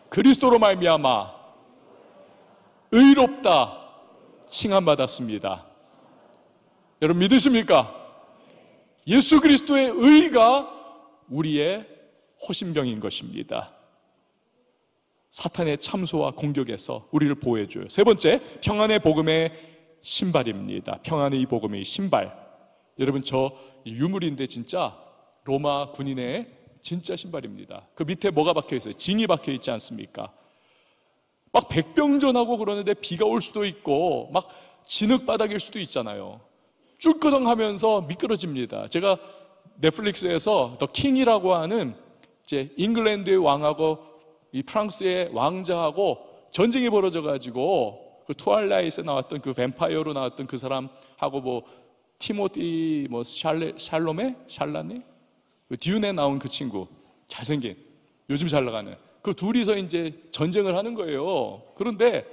그리스도로 말미암아 의롭다 칭함받았습니다. 여러분 믿으십니까? 예수 그리스도의 의가 우리의 호심경인 것입니다. 사탄의 참소와 공격에서 우리를 보호해줘요. 세 번째, 평안의 복음의 신발입니다. 평안의 이 복음의 신발. 여러분 저 유물인데 진짜 로마 군인의 진짜 신발입니다. 그 밑에 뭐가 박혀 있어요? 징이 박혀 있지 않습니까? 막 백병전하고 그러는데 비가 올 수도 있고 막 진흙바닥일 수도 있잖아요. 쭈끄덩하면서 미끄러집니다. 제가 넷플릭스에서 더 킹이라고 하는 이제 잉글랜드의 왕하고 이 프랑스의 왕자하고 전쟁이 벌어져 가지고 그 트와일라이트에 나왔던 그 뱀파이어로 나왔던 그 사람하고 뭐 티모티 뭐 샬라네 그 듀네 나온 그 친구 잘생긴 요즘 잘 나가는 그 둘이서 이제 전쟁을 하는 거예요. 그런데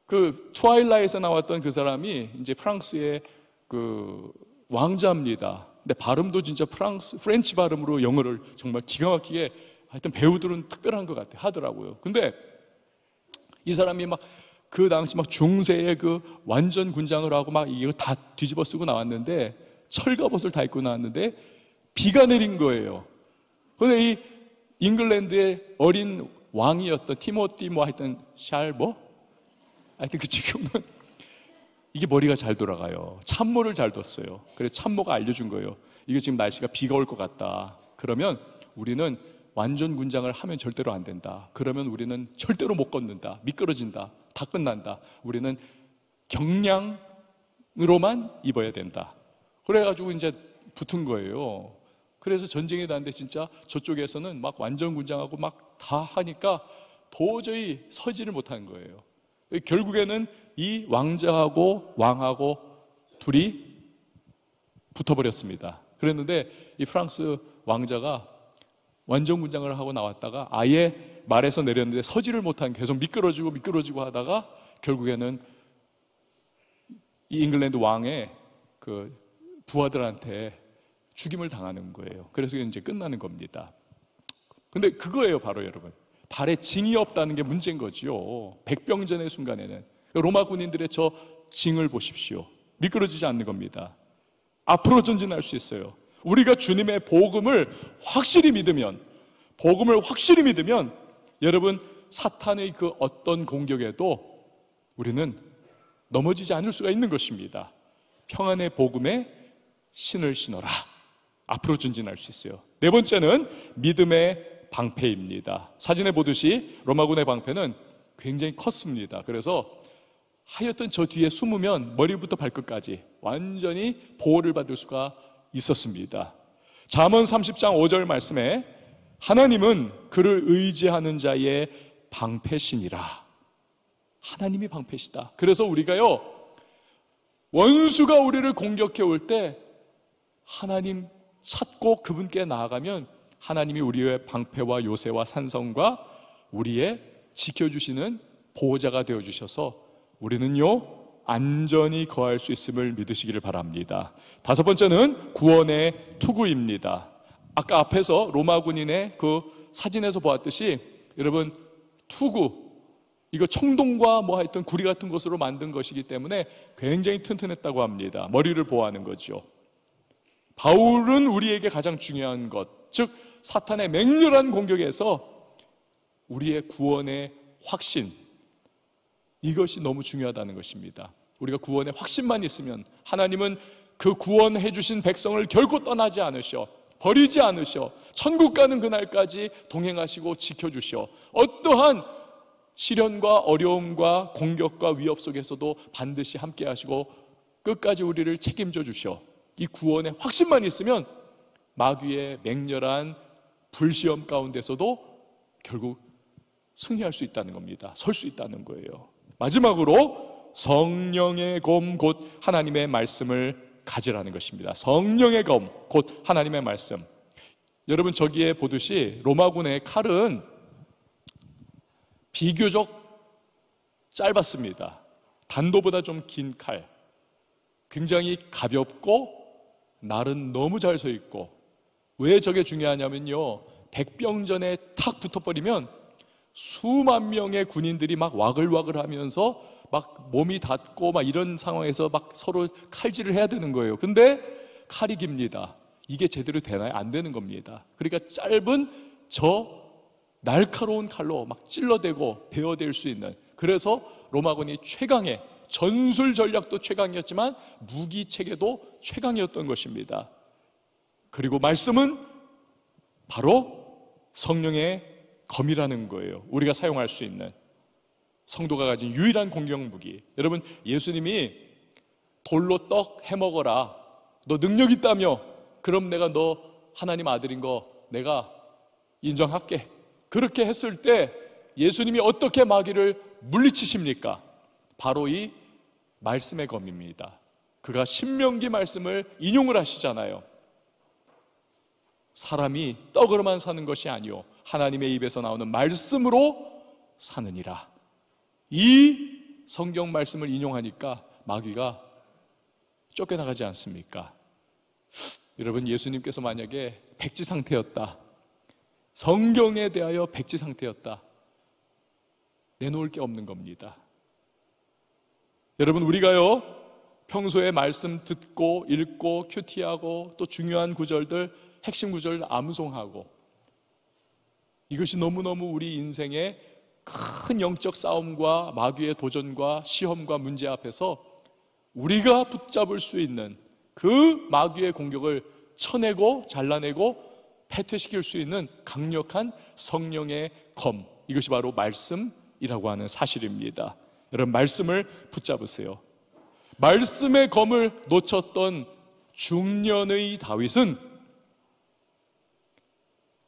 그 트와일라이트에 나왔던 그 사람이 이제 프랑스의 그 왕자입니다. 근데 발음도 진짜 프렌치 발음으로 영어를 정말 기가 막히게 하여튼 배우들은 특별한 것 같아 하더라고요. 근데 이 사람이 막 그 당시 막 중세의 그 완전 군장을 하고 막 이거 다 뒤집어 쓰고 나왔는데 철갑옷을 다 입고 나왔는데 비가 내린 거예요. 근데 이 잉글랜드의 어린 왕이었던 티모티 뭐 하여튼 하여튼 그 지금은 이게 머리가 잘 돌아가요. 참모를 잘 뒀어요. 그래서 참모가 알려준 거예요. 이게 지금 날씨가 비가 올 것 같다. 그러면 우리는 완전 군장을 하면 절대로 안 된다. 그러면 우리는 절대로 못 걷는다. 미끄러진다. 다 끝난다. 우리는 경량으로만 입어야 된다. 그래가지고 이제 붙은 거예요. 그래서 전쟁이 나는데 진짜 저쪽에서는 막 완전 군장하고 막 다 하니까 도저히 서지를 못하는 거예요. 결국에는 이 왕자하고 왕하고 둘이 붙어버렸습니다. 그랬는데 이 프랑스 왕자가 완전 군장을 하고 나왔다가 아예 말에서 내렸는데 서지를 못한 계속 미끄러지고 하다가 결국에는 이 잉글랜드 왕의 그 부하들한테 죽임을 당하는 거예요. 그래서 이제 끝나는 겁니다. 근데 그거예요, 바로 여러분. 발에 징이 없다는 게 문제인 거지요. 백병전의 순간에는 로마 군인들의 저 징을 보십시오. 미끄러지지 않는 겁니다. 앞으로 전진할 수 있어요. 우리가 주님의 복음을 확실히 믿으면 여러분 사탄의 그 어떤 공격에도 우리는 넘어지지 않을 수가 있는 것입니다. 평안의 복음에 신을 신어라. 앞으로 전진할 수 있어요. 네 번째는 믿음의 방패입니다. 사진에 보듯이 로마군의 방패는 굉장히 컸습니다. 그래서 하여튼 저 뒤에 숨으면 머리부터 발끝까지 완전히 보호를 받을 수가 있었습니다. 잠언 30장 5절 말씀에 하나님은 그를 의지하는 자의 방패시니라. 하나님이 방패시다. 그래서 우리가요, 원수가 우리를 공격해 올 때 하나님 찾고 그분께 나아가면 하나님이 우리의 방패와 요새와 산성과 우리의 지켜주시는 보호자가 되어주셔서 우리는요 안전히 거할 수 있음을 믿으시기를 바랍니다. 다섯 번째는 구원의 투구입니다. 아까 앞에서 로마 군인의 그 사진에서 보았듯이 여러분 투구, 이거 청동과 뭐 하여튼 구리 같은 것으로 만든 것이기 때문에 굉장히 튼튼했다고 합니다. 머리를 보호하는 거죠. 바울은 우리에게 가장 중요한 것, 즉 사탄의 맹렬한 공격에서 우리의 구원의 확신, 이것이 너무 중요하다는 것입니다. 우리가 구원의 확신만 있으면 하나님은 그 구원해 주신 백성을 결코 떠나지 않으셔, 버리지 않으셔, 천국 가는 그날까지 동행하시고 지켜주셔, 어떠한 시련과 어려움과 공격과 위협 속에서도 반드시 함께 하시고 끝까지 우리를 책임져 주셔. 이 구원의 확신만 있으면 마귀의 맹렬한 불시험 가운데서도 결국 승리할 수 있다는 겁니다. 설 수 있다는 거예요. 마지막으로 성령의 검 곧 하나님의 말씀을 가지라는 것입니다. 성령의 검 곧 하나님의 말씀. 여러분 저기에 보듯이 로마군의 칼은 비교적 짧았습니다. 단도보다 좀 긴 칼, 굉장히 가볍고 날은 너무 잘 서 있고. 왜 저게 중요하냐면요, 백병전에 탁 붙어버리면 수만 명의 군인들이 막 와글와글 하면서 막 몸이 닿고 막 이런 상황에서 막 서로 칼질을 해야 되는 거예요. 근데 칼이 깁니다. 이게 제대로 되나요? 안 되는 겁니다. 그러니까 짧은 저 날카로운 칼로 막 찔러대고 베어댈 수 있는, 그래서 로마군이 최강의, 전술 전략도 최강이었지만 무기 체계도 최강이었던 것입니다. 그리고 말씀은 바로 성령의 검이라는 거예요. 우리가 사용할 수 있는, 성도가 가진 유일한 공격 무기. 여러분 예수님이 돌로 떡 해먹어라, 너 능력 있다며, 그럼 내가 너 하나님 아들인 거 내가 인정할게, 그렇게 했을 때 예수님이 어떻게 마귀를 물리치십니까? 바로 이 말씀의 검입니다. 그가 신명기 말씀을 인용을 하시잖아요. 사람이 떡으로만 사는 것이 아니요 하나님의 입에서 나오는 말씀으로 사느니라. 이 성경 말씀을 인용하니까 마귀가 쫓겨나가지 않습니까? 여러분 예수님께서 만약에 백지 상태였다, 성경에 대하여 백지 상태였다, 내놓을 게 없는 겁니다. 여러분 우리가요 평소에 말씀 듣고 읽고 큐티하고 또 중요한 구절들, 핵심 구절을 암송하고, 이것이 너무너무 우리 인생의 큰 영적 싸움과 마귀의 도전과 시험과 문제 앞에서 우리가 붙잡을 수 있는 그 마귀의 공격을 쳐내고 잘라내고 패퇴시킬 수 있는 강력한 성령의 검, 이것이 바로 말씀이라고 하는 사실입니다. 여러분 말씀을 붙잡으세요. 말씀의 검을 놓쳤던 중년의 다윗은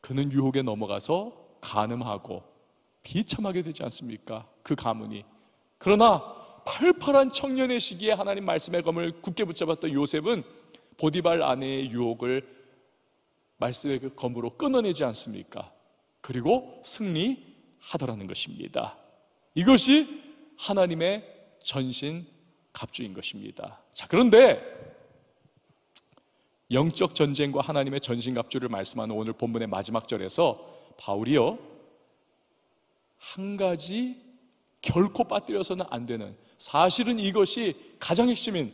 그는 유혹에 넘어가서 간음하고 비참하게 되지 않습니까? 그 가문이. 그러나 팔팔한 청년의 시기에 하나님 말씀의 검을 굳게 붙잡았던 요셉은 보디발 아내의 유혹을 말씀의 그 검으로 끊어내지 않습니까? 그리고 승리하더라는 것입니다. 이것이 하나님의 전신 갑주인 것입니다. 자, 그런데 영적 전쟁과 하나님의 전신 갑주를 말씀하는 오늘 본문의 마지막 절에서 바울이요 한 가지 결코 빠뜨려서는 안 되는, 사실은 이것이 가장 핵심인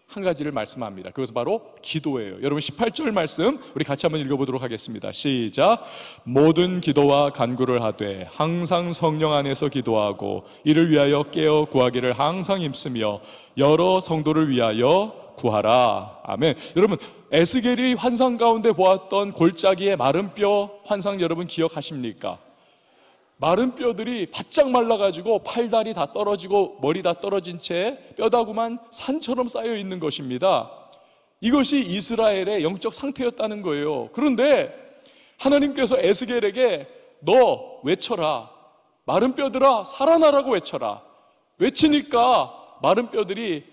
한 가지를 말씀합니다. 그것은 바로 기도예요. 여러분 18절 말씀 우리 같이 한번 읽어보도록 하겠습니다. 시작. 모든 기도와 간구를 하되 항상 성령 안에서 기도하고 이를 위하여 깨어 구하기를 항상 힘쓰며 여러 성도를 위하여 구하라. 아멘. 여러분 에스겔이 환상 가운데 보았던 골짜기의 마른 뼈 환상 여러분 기억하십니까? 마른 뼈들이 바짝 말라가지고 팔다리 다 떨어지고 머리 다 떨어진 채 뼈다구만 산처럼 쌓여 있는 것입니다. 이것이 이스라엘의 영적 상태였다는 거예요. 그런데 하나님께서 에스겔에게 너 외쳐라, 마른 뼈들아 살아나라고 외쳐라. 외치니까 마른 뼈들이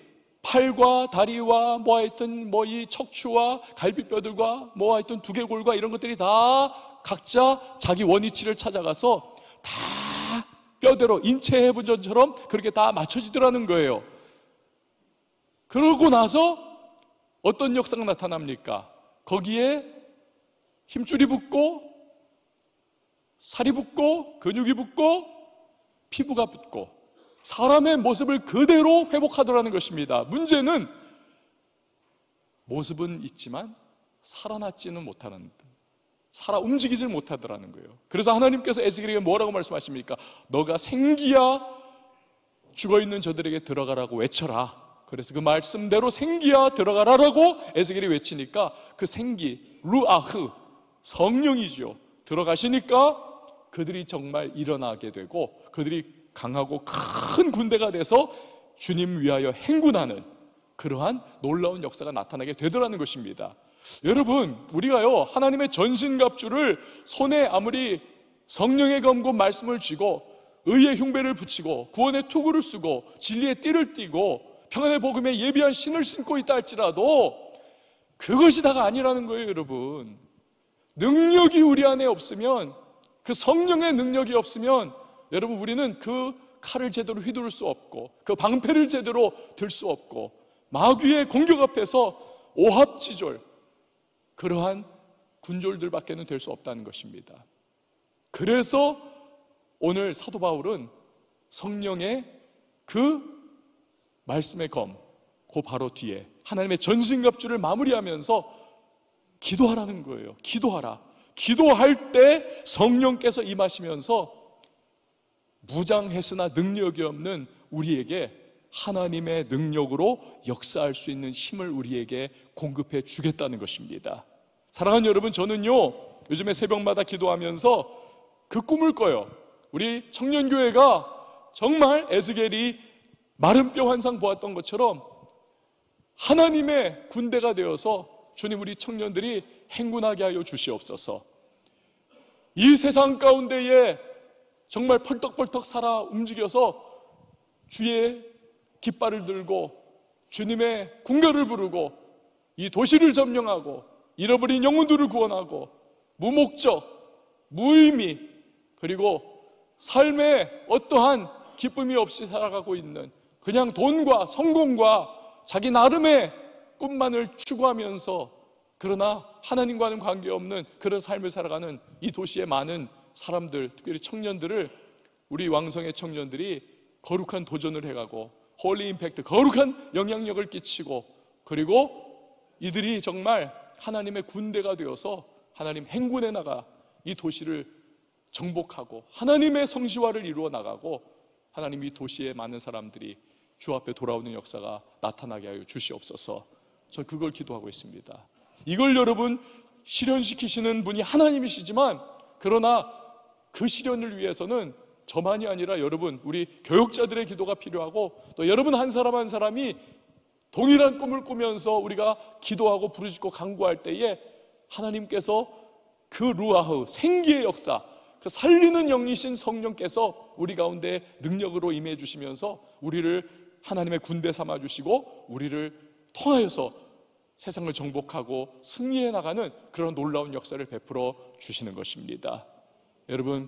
팔과 다리와 뭐 하여튼 뭐 이 척추와 갈비뼈들과 뭐 하여튼 두개골과 이런 것들이 다 각자 자기 원위치를 찾아가서 다 뼈대로 인체 해부전처럼 그렇게 다 맞춰지더라는 거예요. 그러고 나서 어떤 역사가 나타납니까? 거기에 힘줄이 붙고 살이 붙고 근육이 붙고 피부가 붙고 사람의 모습을 그대로 회복하더라는 것입니다. 문제는 모습은 있지만 살아나지는 못하는, 살아 움직이질 못하더라는 거예요. 그래서 하나님께서 에스겔에게 뭐라고 말씀하십니까? 너가 생기야 죽어있는 저들에게 들어가라고 외쳐라. 그래서 그 말씀대로 생기야 들어가라라고 에스겔이 외치니까 그 생기, 루아흐, 성령이죠. 들어가시니까 그들이 정말 일어나게 되고 그들이 강하고 큰 군대가 돼서 주님 위하여 행군하는 그러한 놀라운 역사가 나타나게 되더라는 것입니다. 여러분, 우리가요 하나님의 전신갑주를 손에 아무리 성령의 검고 말씀을 쥐고 의의 흉배를 붙이고 구원의 투구를 쓰고 진리의 띠를 띠고 평안의 복음에 예비한 신을 신고 있다 할지라도 그것이 다가 아니라는 거예요. 여러분, 능력이 우리 안에 없으면, 그 성령의 능력이 없으면 여러분 우리는 그 칼을 제대로 휘두를 수 없고 그 방패를 제대로 들 수 없고 마귀의 공격 앞에서 오합지졸 그러한 군졸들밖에는 될 수 없다는 것입니다. 그래서 오늘 사도 바울은 성령의 그 말씀의 검, 그 바로 뒤에 하나님의 전신갑주를 마무리하면서 기도하라는 거예요. 기도하라. 기도할 때 성령께서 임하시면서 무장했으나 능력이 없는 우리에게 하나님의 능력으로 역사할 수 있는 힘을 우리에게 공급해 주겠다는 것입니다. 사랑하는 여러분, 저는요 요즘에 새벽마다 기도하면서 그 꿈을 꿔요. 우리 청년교회가 정말 에스겔이 마른 뼈 환상 보았던 것처럼 하나님의 군대가 되어서 주님 우리 청년들이 행군하게 하여 주시옵소서. 이 세상 가운데에 정말 펄떡펄떡 살아 움직여서 주의 깃발을 들고 주님의 군가를 부르고 이 도시를 점령하고 잃어버린 영혼들을 구원하고 무목적, 무의미, 그리고 삶에 어떠한 기쁨이 없이 살아가고 있는 그냥 돈과 성공과 자기 나름의 꿈만을 추구하면서 그러나 하나님과는 관계없는 그런 삶을 살아가는 이 도시의 많은 사람들, 특별히 청년들을 우리 왕성의 청년들이 거룩한 도전을 해가고 홀리 임팩트, 거룩한 영향력을 끼치고 그리고 이들이 정말 하나님의 군대가 되어서 하나님 행군에 나가 이 도시를 정복하고 하나님의 성시화를 이루어 나가고 하나님 이 도시의 많은 사람들이 주 앞에 돌아오는 역사가 나타나게 하여 주시옵소서. 저 그걸 기도하고 있습니다. 이걸 여러분 실현시키시는 분이 하나님이시지만 그러나 그 실현을 위해서는 저만이 아니라 여러분 우리 교육자들의 기도가 필요하고 또 여러분 한 사람 한 사람이 동일한 꿈을 꾸면서 우리가 기도하고 부르짖고 간구할 때에 하나님께서 그 루아흐 생기의 역사, 그 살리는 영이신 성령께서 우리 가운데 능력으로 임해 주시면서 우리를 하나님의 군대 삼아 주시고 우리를 통하여서 세상을 정복하고 승리해 나가는 그런 놀라운 역사를 베풀어 주시는 것입니다. 여러분,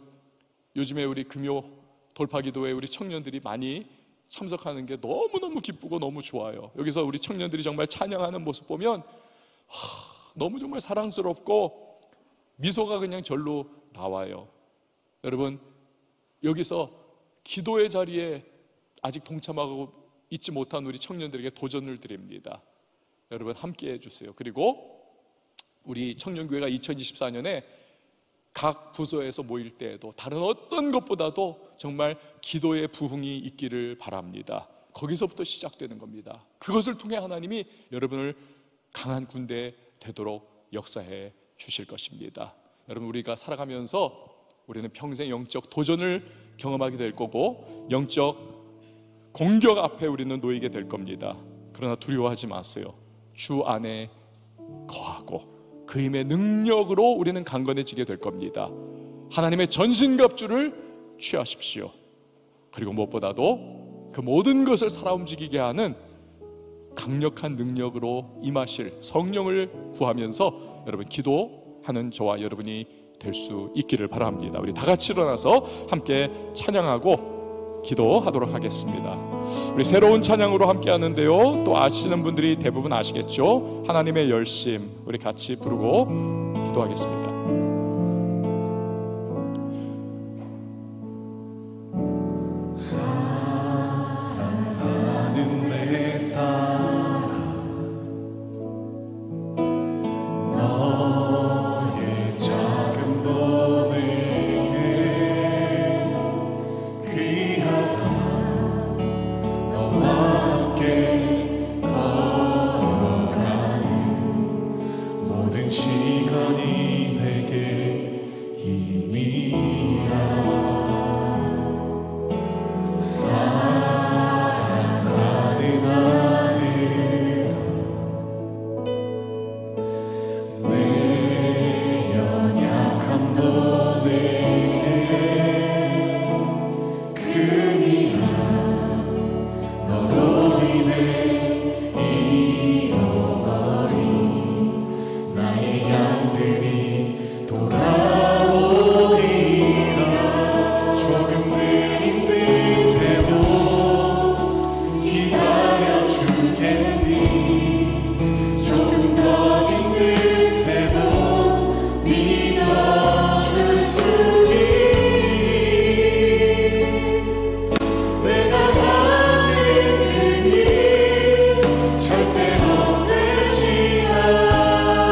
요즘에 우리 금요 돌파기도에 우리 청년들이 많이 참석하는 게 너무너무 기쁘고 너무 좋아요. 여기서 우리 청년들이 정말 찬양하는 모습 보면 너무 정말 사랑스럽고 미소가 그냥 절로 나와요. 여러분, 여기서 기도의 자리에 아직 동참하고 있지 못한 우리 청년들에게 도전을 드립니다. 여러분 함께 해주세요. 그리고 우리 청년교회가 2024년에 각 부서에서 모일 때에도 다른 어떤 것보다도 정말 기도의 부흥이 있기를 바랍니다. 거기서부터 시작되는 겁니다. 그것을 통해 하나님이 여러분을 강한 군대 되도록 역사해 주실 것입니다. 여러분, 우리가 살아가면서 우리는 평생 영적 도전을 경험하게 될 거고 영적 공격 앞에 우리는 놓이게 될 겁니다. 그러나 두려워하지 마세요. 주 안에 거하고 그 힘의 능력으로 우리는 강건해지게 될 겁니다. 하나님의 전신갑주를 취하십시오. 그리고 무엇보다도 그 모든 것을 살아 움직이게 하는 강력한 능력으로 임하실 성령을 구하면서 여러분 기도하는 저와 여러분이 될 수 있기를 바랍니다. 우리 다 같이 일어나서 함께 찬양하고 기도하도록 하겠습니다. 우리 새로운 찬양으로 함께 하는데요, 또 아시는 분들이 대부분 아시겠죠? 하나님의 열심, 우리 같이 부르고 기도하겠습니다. 사랑하는 내 딸아, 너의 작음도 내게 귀하다. 너와 함께 걸어가는 모든 시간이 내게 힘이라. 사랑하는 아들아, 내 연약함도 내게 금이라. 너로 인해 잃어버린 나의 양들이 돌아오리라. 조금 느린 듯해도 기다려주겠니? 조금 더딘 듯해도 믿어줄 수 있니? 내가 가는 그 길 절대 헛되지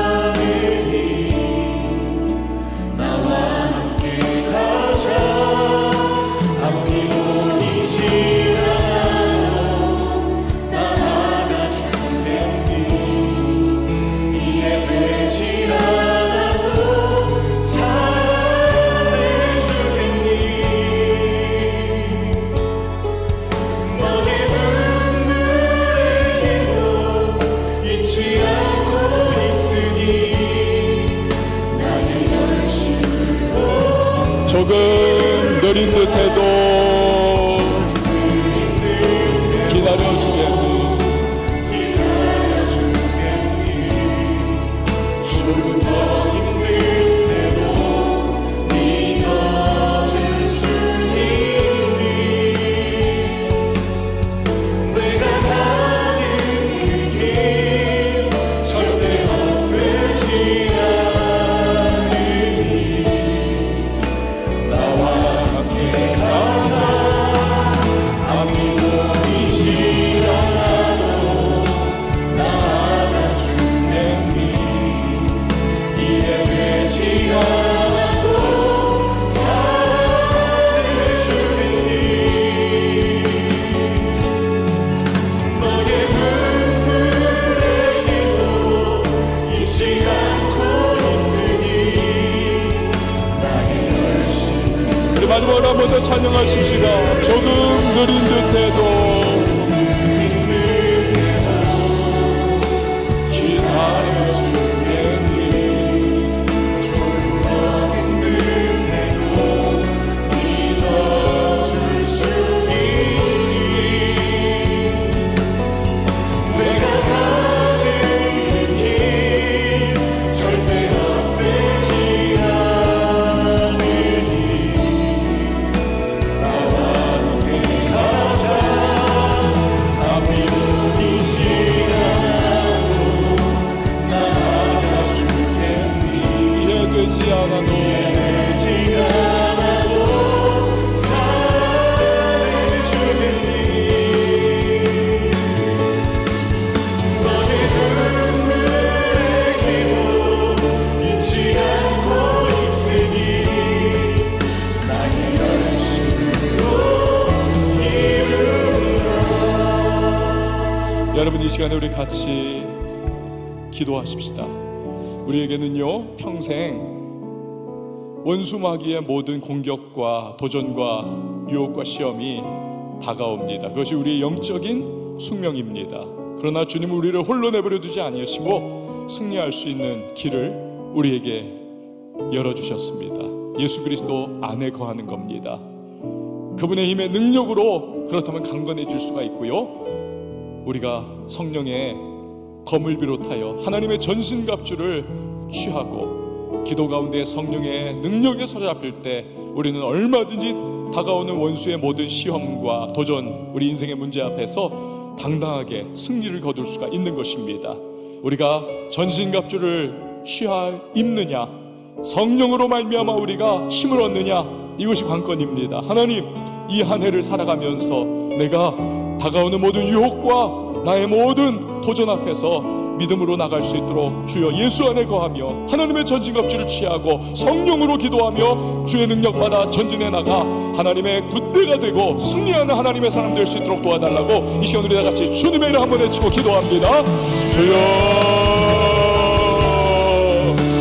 않으니 나와 함께 가자. 앞이 보이지 않아도 나아가주겠니? 이해되지 않아도 사랑해주겠니? 너의 눈물의 기도 잊지 않고 있으니 나의 열심으로 조금 느린 듯해도 기다려주겠니? 기다려주겠니? 조금 더 힘들 때도 믿어줄 수 있니? 내가 가는 그 길 절대 헛되지 않으니 나와 함께 가자. 앞이 보이지 않아도 나아가주겠니? 이해되지 않아도 사랑해주겠니? 너의 눈물의 기도 잊지 않고 있으니 나의 열심을 우리 마지막으로 한 번 더 찬양하십시다. 조금 느린 듯해도 기다려주겠니? 조금 더 힘든데도 믿어줄 수 있니? 내가 가는 그 길 절대 헛되지 않으니 나와 함께 가자. 앞이 보이지 않아도 나아가주겠니? 이해되지 않아도 되지 않아도 사랑해주겠니? 너의 눈물의 기도 잊지 않고 있으니 나의 열심으로 이루리라. 여러분, 이 시간에 우리 같이 기도하십시다. 우리에게는요, 평생 원수 마귀의 모든 공격과 도전과 유혹과 시험이 다가옵니다. 그것이 우리의 영적인 숙명입니다. 그러나 주님은 우리를 홀로 내버려 두지 아니하시고 승리할 수 있는 길을 우리에게 열어주셨습니다. 예수 그리스도 안에 거하는 겁니다. 그분의 힘의 능력으로 그렇다면 강건해질 수가 있고요, 우리가 성령의 검을 비롯하여 하나님의 전신갑주를 취하고 기도 가운데 성령의 능력에 사로잡힐 때 우리는 얼마든지 다가오는 원수의 모든 시험과 도전, 우리 인생의 문제 앞에서 당당하게 승리를 거둘 수가 있는 것입니다. 우리가 전신갑주를 취하 입느냐, 성령으로 말미암아 우리가 힘을 얻느냐, 이것이 관건입니다. 하나님, 이 한 해를 살아가면서 내가 다가오는 모든 유혹과 나의 모든 도전 앞에서 믿음으로 나갈 수 있도록 주여 예수 안에 거하며 하나님의 전신갑주를 취하고 성령으로 기도하며 주의 능력받아 전진해 나가 하나님의 군대가 되고 승리하는 하나님의 사람 될 수 있도록 도와달라고 이 시간 우리 다같이 주님의 이름 한번 외치고 기도합니다. 주여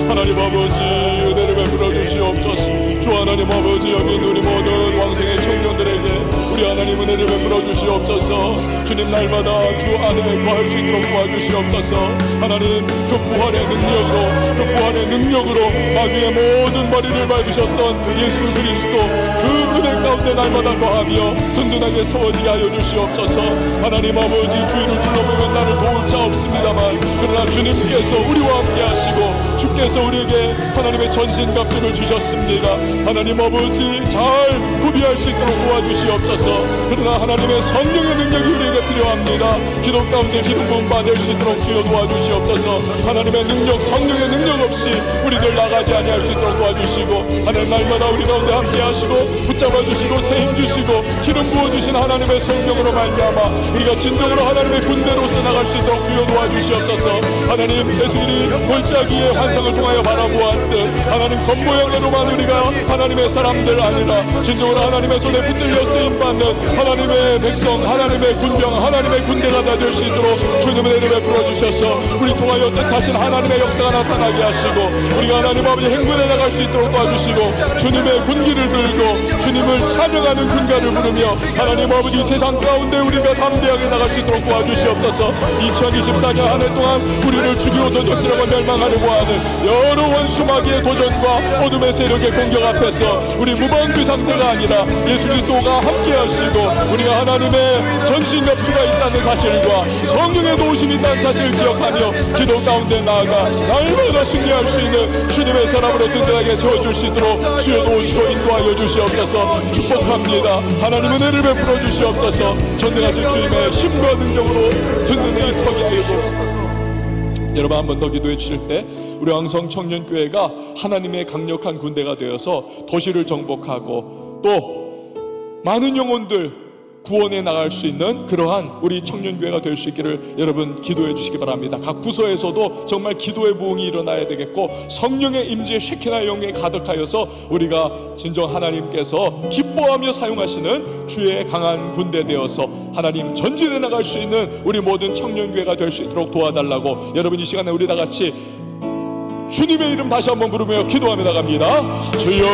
하나님 아버지, 은혜를 베풀어 주시옵소서. 주 하나님 아버지, 여기 있는 우리 모든 왕생의 청년들에게 우리 하나님 은혜를 베풀어 주시옵소서. 주님, 날마다 주 안에 거할 수 있도록 도와주시옵소서. 하나님, 그 부활의 능력으로 마귀의 모든 머리를 밟으셨던 예수 그리스도, 그 은혜 가운데 날마다 거하며 든든하게 세워지게 하여 주시옵소서. 하나님 아버지, 주위를 둘러보면 나를 도울 자 없습니다만, 그러나 주님께서 우리와 함께 하시고 주께서 우리에게 하나님의 전신갑주를 주셨습니다. 하나님 아버지, 잘 구비할 수 있도록 도와주시옵소서. 그러나 하나님의 성령의 능력이 우리에게 필요합니다. 기도 가운데 기름 부음 받을 수 있도록 주여 도와주시옵소서. 하나님의 능력, 성령의 능력 없이 우리들 나가지 아니할 수 있도록 도와주시고, 하나님 날마다 우리 가운데 함께 하시고 붙잡아 주시고 세임 주시고 기름 부어주신 하나님의 성령으로 말미암아 우리가 진정으로 하나님의 군대로서 나갈 수 있도록 주여 도와주시옵소서. 하나님, 에스겔이 골짜기의 환상을 통하여 바라보았듯 하나님 겉모양으로만 우리가 하나님의 사람들 아니라 진정으로 하나님의 손에 붙들려 쓰임받는 하나님의 백성, 하나님의 군병, 하나님의 군대가 다 될 수 있도록 주님의 은혜를 베풀어 주셔서 우리 통하여 뜻하신 하나님의 역사가 나타나게 하시고 우리가 하나님 아버지 행군에 나갈 수 있도록 도와주시고 주님의 군기를 들고 주님을 찬양하는 군가를 부르며 하나님 아버지 세상 가운데 우리가 담대하게 나갈 수 있도록 도와주시옵소서. 2024년 한 해 동안 우리를 죽이고 도적질하고 멸망하려고 하는 여러 원수 마귀의 도전과 어둠의 세력의 공격 앞에서 우리 무방비 상태가 아니라 예수 그리스도가 함께 하시고 우리가 하나님의 전신갑주가 있다는 사실과 성령의 도우심이 있다는 사실을 기억하며 기도 가운데 나아가 날마다 승리할 수 있는 주님의 사람으로 든든하게 세워줄 수 있도록 주여 도우시고 인도하여 주시옵소서. 축복합니다. 하나님 은혜를 베풀어 주시옵소서. 전능하신 주님의 힘과 능력으로 든든하게 서게 하여 주옵소서. 여러분, 한 번 더 기도해 주실 때 우리 왕성 청년교회가 하나님의 강력한 군대가 되어서 도시를 정복하고 또 많은 영혼들 구원에 나갈 수 있는 그러한 우리 청년교회가 될 수 있기를 여러분 기도해 주시기 바랍니다. 각 부서에서도 정말 기도의 부흥이 일어나야 되겠고 성령의 임재의 쉐키나의 영광이 가득하여서 우리가 진정 하나님께서 기뻐하며 사용하시는 주의 강한 군대 되어서 하나님 전진해 나갈 수 있는 우리 모든 청년교회가 될 수 있도록 도와달라고 여러분 이 시간에 우리 다 같이 주님의 이름 다시 한번 부르며 기도하며 나갑니다. 주여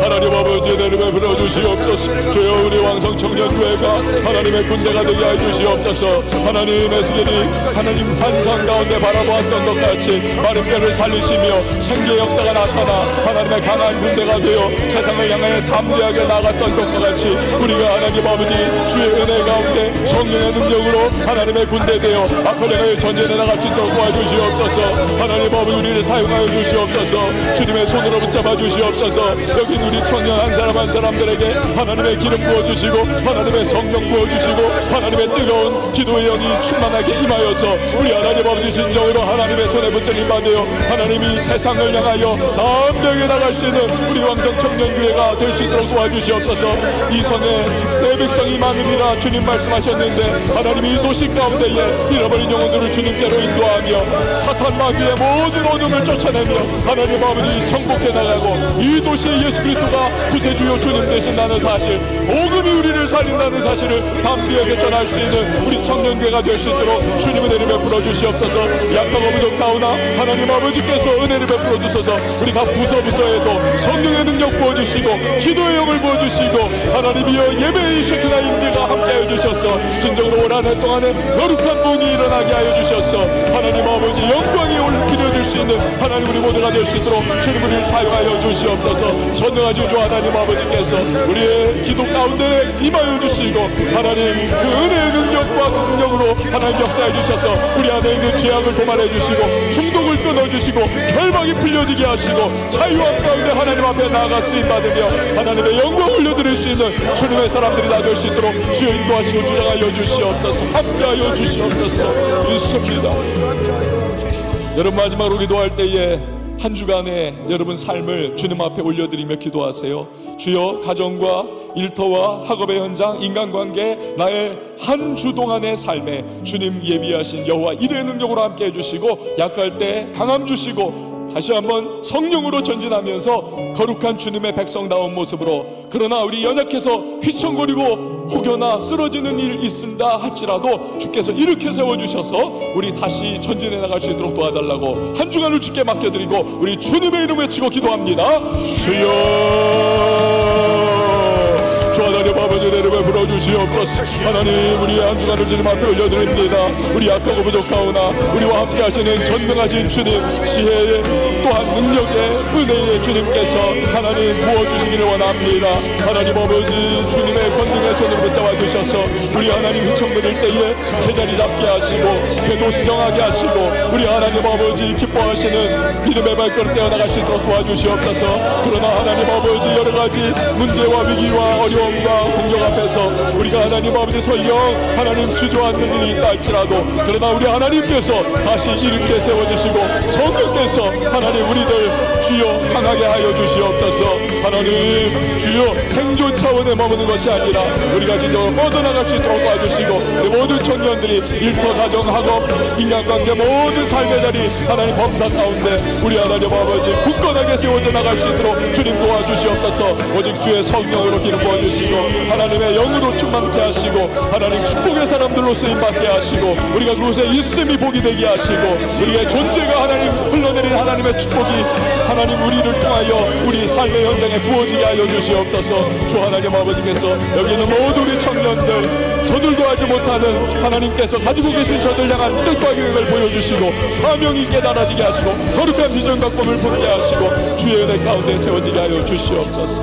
하나님 아버지, 은혜를 베풀어 주시옵소서. 주여, 우리 왕성 청년교회가 하나님의 군대가 되게 해 주시옵소서. 하나님, 에스겔이 하나님 환상 가운데 바라보았던 것 같이 마른 뼈를 살리시며 생기의 역사가 나타나 하나님의 강한 군대가 되어 세상을 향하여 담대하게 나갔던 것과 같이 우리가 하나님 아버지 주의 은혜 가운데 성령의 능력으로 하나님의 군대 되어 앞으로 향하여 전진해 나갈 수 있도록 도와주시옵소서. 하나님 아버지, 우리를 사용하여 주시옵소서. 주님의 손으로 붙잡아 주시옵소서. 여기 우리 청년 한 사람 한 사람들에게 하나님의 기름 부어주시고 하나님의 성령 부어주시고 하나님의 뜨거운 기도의 영이 충만하게 임하여서 우리 하나님 아버지 진정으로 하나님의 손에 붙들림 받으여 하나님이 세상을 향하여 담대하게 나갈 수 있는 우리 왕성 청년교회가 될 수 있도록 도와주시옵소서. 이 성에 내 백성이 많으리라 주님 말씀하셨는데 하나님이 이 도시 가운데에 잃어버린 영혼들을 주님께로 인도하며 사탄 마귀의 모든 어둠을 쫓아내며 하나님 아버지 정복해 나가고 이 도시에 예수 그리스도가 구세주요 주님 되신다는 사실, 복음이 우리를 살린다는 사실을 담대하게 전할 수 있는 우리 청년교회가 될 수 있도록 주님의 은혜를 베풀어 주시옵소서. 약하고 부족하오나 하나님 아버지께서 은혜를 베풀어 주셔서 우리 각 부서에도 성령의 능력 부어주시고 기도의 영을 부어주시고 하나님이여 예배의 쉐키나 임재가 함께하여 주셔서 진정으로 올 한 해 동안에 거룩한 부흥이 일어나게 하여 주셔서 하나님 아버지 영광이 올려질 수 있는 하나님 우리 모두가 될 수 있도록 주님 우리를 사용하여 주시옵소서. 전능하신 주 하나님 아버지께서 우리의 기도 가운데 임하여 주시고 하나님 그 은혜의 능력과 능력으로 하나님 역사해 주셔서 우리 안에 있는 죄악을 도말해 주시고 중독을 끊어주시고 결박이 풀려지게 하시고 자유함 가운데 하나님 앞에 나아가 쓰임받으며 하나님의 영광 올려드릴 수 있는 주님의 사람들이 다 될 수 있도록 주여 인도하시고 주장하여 주시옵소서. 함께하여 주시옵소서. 믿습니다. 여러분 마지막으로 기도할 때에 한 주간의 여러분 삶을 주님 앞에 올려드리며 기도하세요. 주여 가정과 일터와 학업의 현장, 인간관계, 나의 한 주 동안의 삶에 주님 예비하신 여호와 일의 능력으로 함께 해주시고 약할 때 강함 주시고 다시 한번 성령으로 전진하면서 거룩한 주님의 백성다운 모습으로, 그러나 우리 연약해서 휘청거리고 혹여나 쓰러지는 일 있습니다 할지라도 주께서 일으켜 세워주셔서 우리 다시 전진해 나갈 수 있도록 도와달라고 한 주간을 주께 맡겨드리고 우리 주님의 이름 외치고 기도합니다. 주여 주 하나님 아버지 내 이름에 불어주시옵소서. 하나님 우리의 한 주간을 주님 앞에 올려드립니다. 우리 약하고 부족하오나 우리와 함께 하시는 전능하신 주님, 지혜의 또한 능력의 은혜의 주님께서 하나님 부어주시기를 원합니다. 하나님 아버지 주님의 권능의 손으로 붙잡아 주셔서 우리 하나님 휘청거릴 때에 제자리 잡게 하시고 궤도 수정하게 하시고 우리 하나님 아버지 기뻐하시는 믿음의 발걸음 떼어나갈 수 있도록 도와주시옵소서. 그러나 하나님 아버지 여러가지 문제와 위기와 어려움과 공격 앞에서 우리가 하나님 아버지 설령 하나님 주저앉는 일이 있다 할지라도 그러나 우리 하나님께서 다시 일으켜 세워주시고 성령께서 하나님 우리들 주여 강하게 하여 주시옵소서. 하나님 주여 생존 차원에 머무는 것이 아니라 우리가 진정으로 뻗어나갈 수 있도록 도와주시고 우리 모든 청년들이 일터 가정 학업 인간관계 모든 삶의 자리 하나님 범사 가운데 우리 하나님 아버지 굳건하게 세워져 나갈 수 있도록 주님 도와주시옵소서. 오직 주의 성령으로 기름 부어주시고 하나님의 영으로 충만케 하시고 하나님 축복의 사람들로 쓰임받게 하시고 우리가 그곳에 있음이 복이 되게 하시고 우리의 존재가 하나님 흘러내린 하나님의 축복이 하나님 우리를 통하여 우리 삶의 현장에 부어지게 하여 주시옵소서. 주 하나님 아버지께서 여기 있는 모든 우리 청년들 저들도 하지 못하는 하나님께서 가지고 계신 저들 향한 뜻과 계획을 보여주시고 사명이 깨달아지게 하시고 거룩한 비전과 꿈을 품게 하시고 주의 은혜 가운데 세워지게 하여 주시옵소서.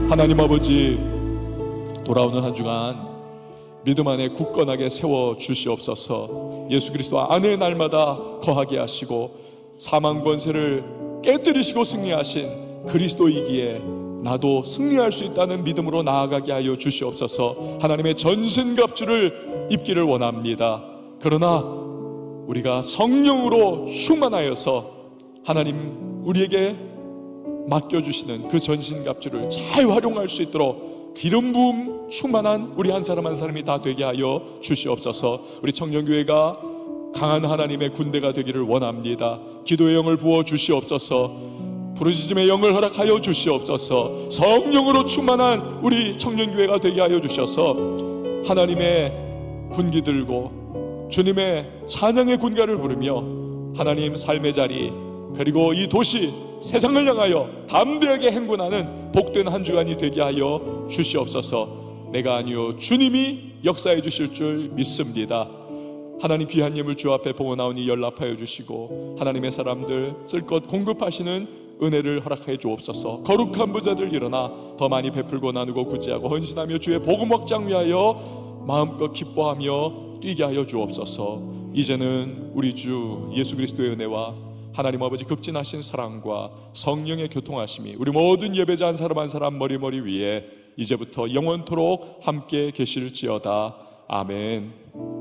하나님 아버지 돌아오는 한 주간 믿음 안에 굳건하게 세워주시옵소서. 예수 그리스도 안의 날마다 거하게 하시고 사망 권세를 깨뜨리시고 승리하신 그리스도이기에 나도 승리할 수 있다는 믿음으로 나아가게 하여 주시옵소서. 하나님의 전신갑주를 입기를 원합니다. 그러나 우리가 성령으로 충만하여서 하나님 우리에게 맡겨주시는 그 전신갑주를 잘 활용할 수 있도록 기름 부음 충만한 우리 한 사람 한 사람이 다 되게 하여 주시옵소서. 우리 청년교회가 강한 하나님의 군대가 되기를 원합니다. 기도의 영을 부어 주시옵소서. 부르짖음의 영을 허락하여 주시옵소서. 성령으로 충만한 우리 청년교회가 되게 하여 주셔서 하나님의 군기 들고 주님의 찬양의 군가를 부르며 하나님 삶의 자리 그리고 이 도시 세상을 향하여 담대하게 행군하는 복된 한 주간이 되게 하여 주시옵소서. 내가 아니요 주님이 역사해 주실 줄 믿습니다. 하나님 귀한 예물 주 앞에 봉헌하오니 연락하여 주시고 하나님의 사람들 쓸 것 공급하시는 은혜를 허락하여 주옵소서. 거룩한 부자들 일어나 더 많이 베풀고 나누고 구제하고 헌신하며 주의 복음 확장 위하여 마음껏 기뻐하며 뛰게 하여 주옵소서. 이제는 우리 주 예수 그리스도의 은혜와 하나님 아버지 극진하신 사랑과 성령의 교통하심이 우리 모든 예배자 한 사람 한 사람 머리 위에 이제부터 영원토록 함께 계실지어다. 아멘.